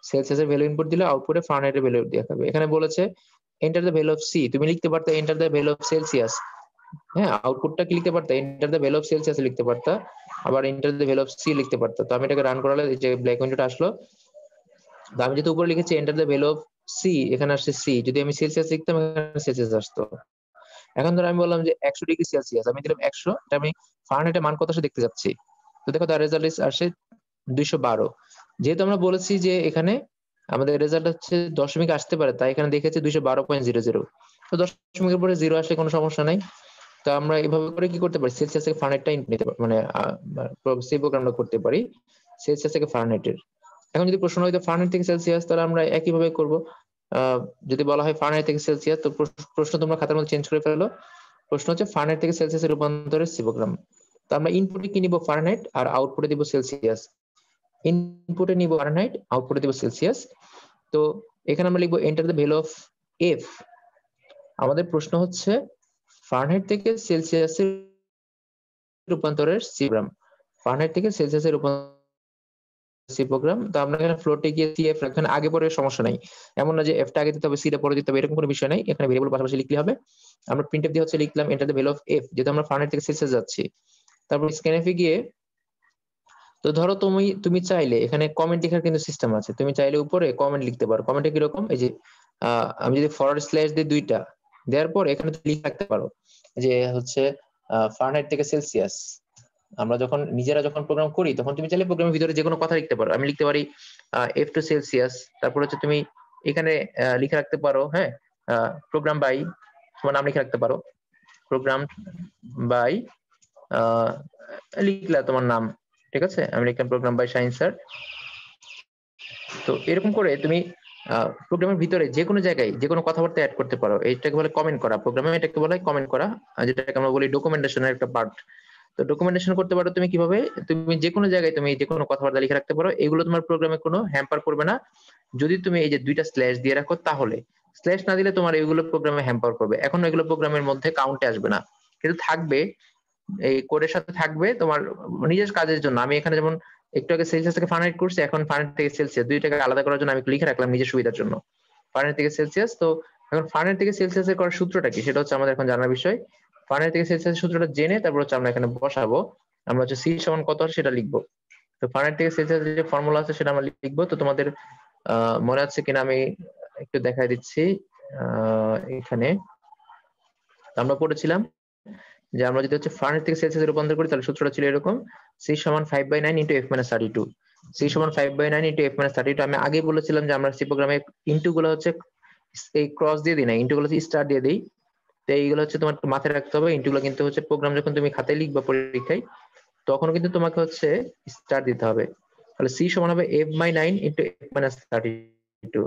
সেলসিয়াসের ভ্যালু ইনপুট দিলে আউটপুটে ফারেনহাইটের ভ্যালু দেখাবে। এখানে বলেছে enter the value of c, তুমি লিখতে পারতে enter the value of celsius. হ্যাঁ আউটপুটটা কি লিখতে পারতে, enter the value of celsius লিখতে পারতা, আবার enter the value of c লিখতে পারতা। তো আমি এটাকে রান করালে যে ব্ল্যাক উইন্ডোটা আসলো, আমি যেহেতু উপরে লিখেছি enter the value of c, এখানে আসছে সি। যদি আমি সেলসিয়াস লিখতাম এখানে সেলসিয়াস আসতো। এখন ধর আমি বললাম যে 100 ডিগ্রি সেলসিয়াস, আমি দিলাম 100, এটা আমি ফারেনহাইটের মান কত আসে দেখতে যাচ্ছি। তো দেখো তার রেজাল্ট আসে 212। যেহেতু আমরা বলেছি যে এখানে আমাদের রেজাল্ট হচ্ছে দশমিক আসতে পারে, তাই এখানে দেখেছি 212.00। তো দশমিকের পরে জিরো আসলে কোনো সমস্যা নাই। তো আমরা এইভাবে করে কি করতে পারি, সেলসিয়াস থেকে ফারেনহাইটটা নিতে পারি, মানে সেই প্রোগ্রামটা করতে পারি সেলসিয়াস থেকে ফারেনহাইটের। এখন যদি প্রশ্ন হয়তো ফারেনহাইট থেকে সেলসিয়াস, তাহলে আমরা একইভাবে করব। যদি বলা হয় ফারেনহাইট থেকে সেলসিয়াস, তো প্রশ্ন তোমরা খাতার মধ্যে চেঞ্জ করে ফেলো। প্রশ্ন হচ্ছে ফারেনহাইট থেকে সেলসিয়াসের রূপান্তরের সি প্রোগ্রাম। তো আমরা ইনপুটে কি নিব, ফারেনহাইট, আর আউটপুটে দিব সেলসিয়াস। ইনপুটে নিব ফারেনহাইট, আউটপুটে দিব সেলসিয়াস। তো এখানে আমরা লিখবো enter the value of F. আমাদের প্রশ্ন হচ্ছে ফারেনহাইট থেকে সেলসিয়াসের রূপান্তরের সি প্রোগ্রাম, ফারেনহাইট থেকে সেলসিয়াসের রূপান্তরের সি প্রোগ্রাম। তো আমরা ইনপুটে কি নিব, ফারেনহাইট, আউটপুটে দিব সেলসিয়াস। ইনপুটে নিব ফারেনহাইট, আউটপুটে দিব সেলসিয়াস। C program. তো আমরা এখানে ফ্লোটে গিয়ে সি এফ এখানে আগে পরে সমস্যা নাই, এমন না যে এফটা আগে দিতে হবে সিটা পরে দিতে হবে, এরকম কোনো বিষয় নাই। এখানে ভেরিয়েবল পাশাপাশি লিখতে হবে। আমরা প্রিন্টএফ দিয়ে হচ্ছে লিখলাম enter the value of F, যেহেতু আমরা ফার্নের থেকে সেলসে যাচ্ছি। তারপর স্ক্যানএফে গিয়ে, তো ধরো তুমি চাইলে এখানে কমেন্ট লেখার কিন্তু সিস্টেম আছে, তুমি চাইলে উপরে কমেন্ট লিখতে পারো। কমেন্টে কিরকম, এই যে আমি যদি ফরওয়ার্ড স্ল্যাশ দিই দুইটা দেওয়ার পর এখানে তুমি লিখে রাখতে পারো যে হচ্ছে ফারেনহাইট থেকে সেলসিয়াস। আমরা নিজেরা যখন প্রোগ্রাম করি তখন তুমি চাইলে প্রোগ্রামের ভিতরে যে কোনো কথা লিখতে পারো। আমি লিখতে পারি এফ টু সেলসিয়াস, তারপর হচ্ছে তুমি এখানে লিখে রাখতে পারো, হ্যাঁ, প্রোগ্রাম বাই, তোমার নাম লিখে রাখতে পারো, প্রোগ্রাম বাই লিখলা তোমার নাম, ঠিক আছে, আমি লিখলাম প্রোগ্রাম বাই শাহিন স্যার। তো এরকম করে তুমি প্রোগ্রামের ভিতরে যে কোনো জায়গায় যে কোনো কথাবার্তা অ্যাড করতে পারো। এইটাকে বলে কমেন্ট করা, প্রোগ্রামে এটাকে বলে কমেন্ট করা, যেটাকে আমরা বলি ডকুমেন্টেশনের একটা পার্ট। তো ডকুমেন্টেশন করতে পারো তুমি কিভাবে, তুমি যে কোনো জায়গায় তুমি যে কোনো কথাবার্তা লিখে রাখতে পারো, এগুলো তোমার প্রোগ্রামে কোনো হ্যাম্পার করবে না। যদি তুমি এই যে দুইটা স্ল্যাশ দিয়ে রাখো, তাহলে স্ল্যাশ না দিলে তোমার এগুলো প্রোগ্রামে হ্যাম্পার করবে। এখন এগুলো প্রোগ্রামের মধ্যে কাউন্টে আসবে না, কিন্তু থাকবে এই কোডের সাথে থাকবে তোমার নিজের কাজের জন্য। আমি এখানে যেমন একটু আগে সেলসিয়াস থেকে ফারেনহাইট করছি, এখন ফারেনহাইট থেকে সেলসিয়াস দুইটাকে আলাদা করার জন্য আমি লিখে রাখলাম নিজের সুবিধার জন্য ফারেনহাইট থেকে সেলসিয়াস। তো এখন ফারেনহাইট থেকে সেলসিয়াসের করার সূত্রটা কি, সেটা হচ্ছে আমাদের এখন জানার বিষয়। ফারেনহাইট থেকে সেলসিয়াসের সূত্রটা জেনে তারপর হচ্ছে আমরা এখানে বসাবো, আমরা হচ্ছে সি সমান কত সেটা লিখবো। তো ফারেনহাইট থেকে সেলসিয়াসের যে ফর্মুলা আছে সেটা আমরা লিখবো। তো তোমাদের মনে আছে কিনা আমি একটু দেখাই দিচ্ছি। এখানে আমরা পড়েছিলাম যে আমরা যদি হচ্ছে ফারেনহাইট থেকে সেলসিয়াসে রূপান্তর করি তাহলে সূত্রটা ছিল এরকম, সি সমান 5/9 ইন্টু এফ মাইনাস 32। সি সমান 5/9 ইন্টু এফ মাইনাস 32। আমি আগে বলেছিলাম যে আমরা সি প্রোগ্রামে ইন্টু গুলো হচ্ছে এই ক্রস দিয়ে দিই না, ইন্টু গুলো হচ্ছে স্টার দিয়ে দিই। তো এইগুলো হচ্ছে তোমার মাথায় রাখতে হবে। ইন্টু গুলো কিন্তু হচ্ছে প্রোগ্রাম যখন তুমি খাতায় লিখবা পরীক্ষায় তখন কিন্তু তোমাকে হচ্ছে স্টার দিতে হবে। তাহলে সি সমান হবে f/9 into f minus 32।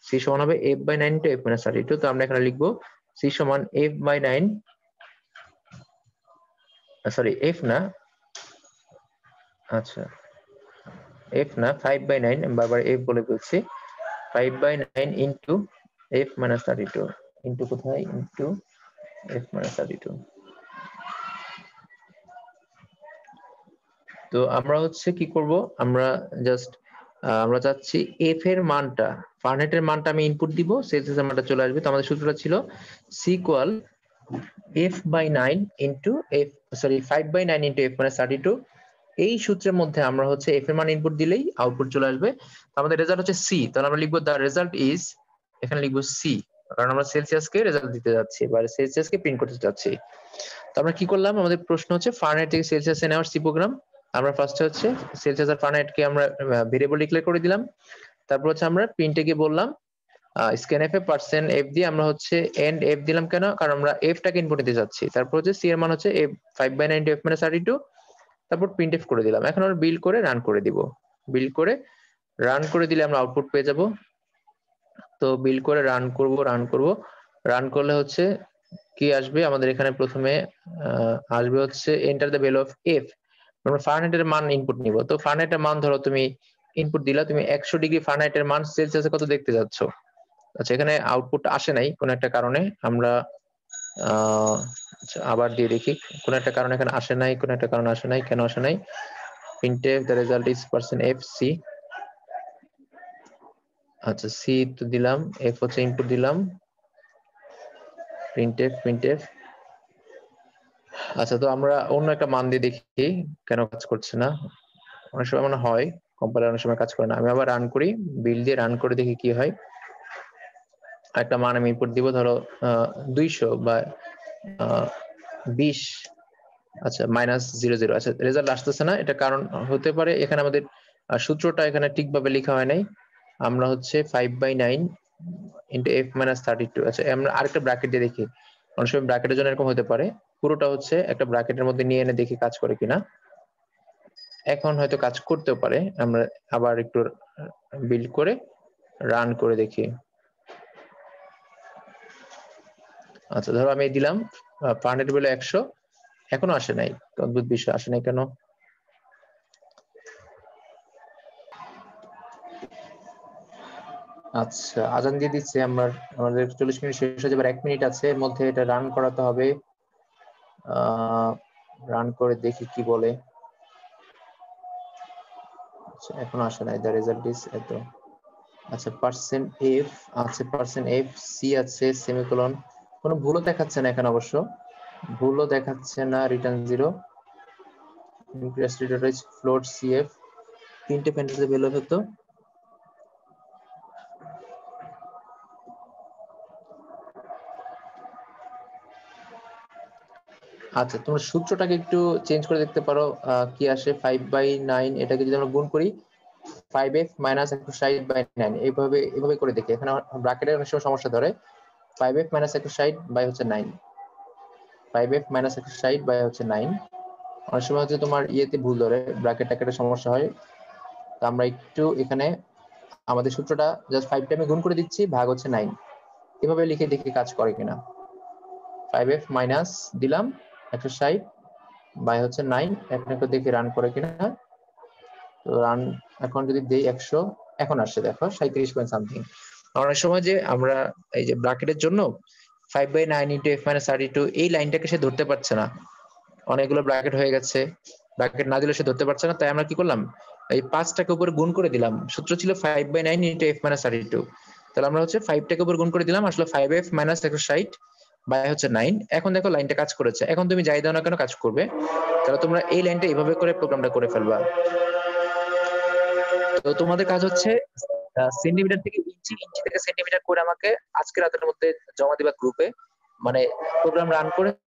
C সমান হবে f/9 ইন্টু এফ মাইনাস 32। তো আমরা এখানে লিখবো সি সমান f/9, সরি এফ না, আচ্ছা এফ না, 5/9, আমি বারবার এফ বলে বলছি, 5/9 ইন্টু এফ মাইনাস 32, ইন্টু কোথায়, ইন্টু এফ মাইনাস 32। তো আমরা হচ্ছে কি করব, আমরা জাস্ট আমরা চাচ্ছি এফ এর মানটা, ফারেনহাইটের মানটা আমি ইনপুট দিব, সেলসিয়াসের মানটা চলে আসবে। তো আমাদের সূত্রটা ছিল c equal f/9 into f, sorry 5/9 into f minus 32। এই সূত্রের মধ্যে আমরা হচ্ছে এফ এর মান ইনপুট দিলেই আউটপুট চলে আসবে। তো আমাদের রেজাল্ট হচ্ছে সি, তাহলে আমরা লিখবো দ্য রেজাল্ট ইজ, এখানে লিখবো সি, কারণ আমরা সেলসিয়াসকে রেজাল্ট দিতে যাচ্ছি বা সেলসিয়াসকে প্রিন্ট করতে যাচ্ছি। তো আমরা কি করলাম, আমাদের প্রশ্ন হচ্ছে ফারেনহাইট থেকে সেলসিয়াসে নেওয়ার সি প্রোগ্রাম। আমরা ফার্স্টে হচ্ছে সেলসিয়াস আর ফারেনহাইটকে আমরা ভেরিয়েবল ডিক্লেয়ার করে দিলাম। তারপর হচ্ছে আমরা প্রিন্টে গিয়ে বললাম স্ক্যানএফ এ পার্সেন্ট এফ দিয়ে আমরা হচ্ছে এন্ড এফ দিলাম, কেন, কারণ আমরা এফটাকে ইনপুট দিতে যাচ্ছি। তারপর হচ্ছে সি এর মান হচ্ছে এফ 5/9 এফ মাইনাস 32। তারপর প্রিন্ট এফ করে দিলাম। এখন আমরা বিল করে রান করে দিব, বিল করে রান করে দিলে আমরা আউটপুট পেয়ে যাব। তো বিল করে রান করব, রান করলে হচ্ছে কি আসবে, আমাদের এখানে প্রথমে আসবে হচ্ছে enter the value of F. আমরা ফারেনহাইটের মান ইনপুট নিব। তো ফারেনহাইটের মান ধরো তুমি ইনপুট দিলা, তুমি 100 ডিগ্রি ফারেনহাইটের মান সেলসিয়াসে কত দেখতে যাচ্ছ। আচ্ছা, এখানে আউটপুট আসে নাই কোন একটা কারণে, আমরা আচ্ছা আবার দিয়ে দেখি, কোন একটা কারণে এখানে আসে নাই, কোন একটা কারণে আসে নাই, কেন আসে নাই। printf the result is %f c, আচ্ছা সি তো দিলাম, এফ হচ্ছে ইনপুট দিলাম, printf। আচ্ছা, তো আমরা অন্য একটা মান দিয়ে দেখি কেন কাজ করছে না। অনেক সময় মনে হয় কম্পাইলার অনেক সময় কাজ করে না। আমি আবার রান করি, বিল দিয়ে রান করে দেখি কি হয়। একটা মান আমি ইনপুট দিব, ধরো 200 বা 20, আচ্ছা -00। আচ্ছা, রেজাল্ট আসতেছে না, এটা কারণ হতে পারে এখানে আমাদের সূত্রটা এখানে ঠিকভাবে লেখা হয় নাই। আমরা হচ্ছে 5/9 ইন্টু এফ মাইনাস 32। আচ্ছা, আমরা আরেকটা ব্র্যাকেট দিয়ে দেখি, অনেক সময় ব্র্যাকেটের জন্য এরকম হতে পারে। পুরোটা হচ্ছে একটা ব্র্যাকেটের মধ্যে নিয়ে এনে দেখি কাজ করে কিনা। এখন হয়তো কাজ করতেও পারে। আমরা আবার একটু বিল্ড করে রান করে দেখি। আচ্ছা, ধরো আমি দিলাম ফারেনহাইট বলে 100, এখনো আসে নাই, অদ্ভুত বিষয়, আসে নাই কেন। আচ্ছা, আজান দিয়ে দিচ্ছে, আমাদের 40 মিনিট শেষ হয়ে যাবে, 1 মিনিট আছে, এর মধ্যে এটা রান করাতে হবে। রান করে দেখি কি বলে। এখনো আসে নাই, দ্য রেজাল্ট ইজ এত। আচ্ছা পার্সেন্ট এফ আছে, পার্সেন্ট এফ সি আছে, সেমিকোলন, কোনো ভুলও দেখাচ্ছে না এখানে, অবশ্য ভুলও দেখাচ্ছে না, রিটার্ন জিরো, ফ্লোট সিএফ, তিনটে পেন্টেন্সে বের হতো। আচ্ছা তোমরা সূত্রটাকে একটু চেঞ্জ করে দেখতে পারো, কি আসে 5/9, এটাকে যদি আমরা গুণ করি 5f মাইনাস 160/9, এইভাবে করে দেখি। এখানে ব্র্যাকেটের অনেক সময় সমস্যা ধরে। 5f মাইনাস 160/9, 5f মাইনাস 160/9, অনেক সময় হচ্ছে তোমার ইয়েতে ভুল ধরে, ব্র্যাকেট ট্যাকেটের সমস্যা হয়। তো আমরা একটু এখানে আমাদের সূত্রটা জাস্ট 5 টাইমে গুণ করে দিচ্ছি, ভাগ হচ্ছে 9, এভাবে লিখে দেখি কাজ করে কিনা। 5f মাইনাস দিলাম 160/9, এখন একটু দেখি রান করে কিনা। তো রান এখন যদি দেই 100, এখন আসছে দেখো 37 পয়েন্ট সামথিং। অনেক সময় যে আমরা এই যে ব্র্যাকেটের জন্য 5/9 ইন্টু f মাইনাস 32 এই লাইনটাকে সে ধরতে পারছে না, অনেকগুলো ব্র্যাকেট হয়ে গেছে, ব্র্যাকেট না দিলে সে ধরতে পারছে না, তাই আমরা কি করলাম, এই 5টাকে উপরে গুণ করে দিলাম। সূত্র ছিল 5/9 ইন্টু f মাইনাস 32, তাহলে আমরা হচ্ছে 5টাকে উপর গুণ করে দিলাম, আসলে 5f মাইনাস 160/9। এখন দেখো লাইনটা কাজ করেছে, এখন তুমি যাই দাও না কেন কাজ করবে। তাহলে তোমরা এই লাইনটা এইভাবে করে প্রোগ্রামটা করে ফেলবা। তো তোমাদের কাজ হচ্ছে সেন্টিমিটার থেকে ইঞ্চি, ইঞ্চি থেকে সেন্টিমিটার করে আমাকে আজকে রাতের মধ্যে জমা দিবা গ্রুপে, মানে প্রোগ্রাম রান করে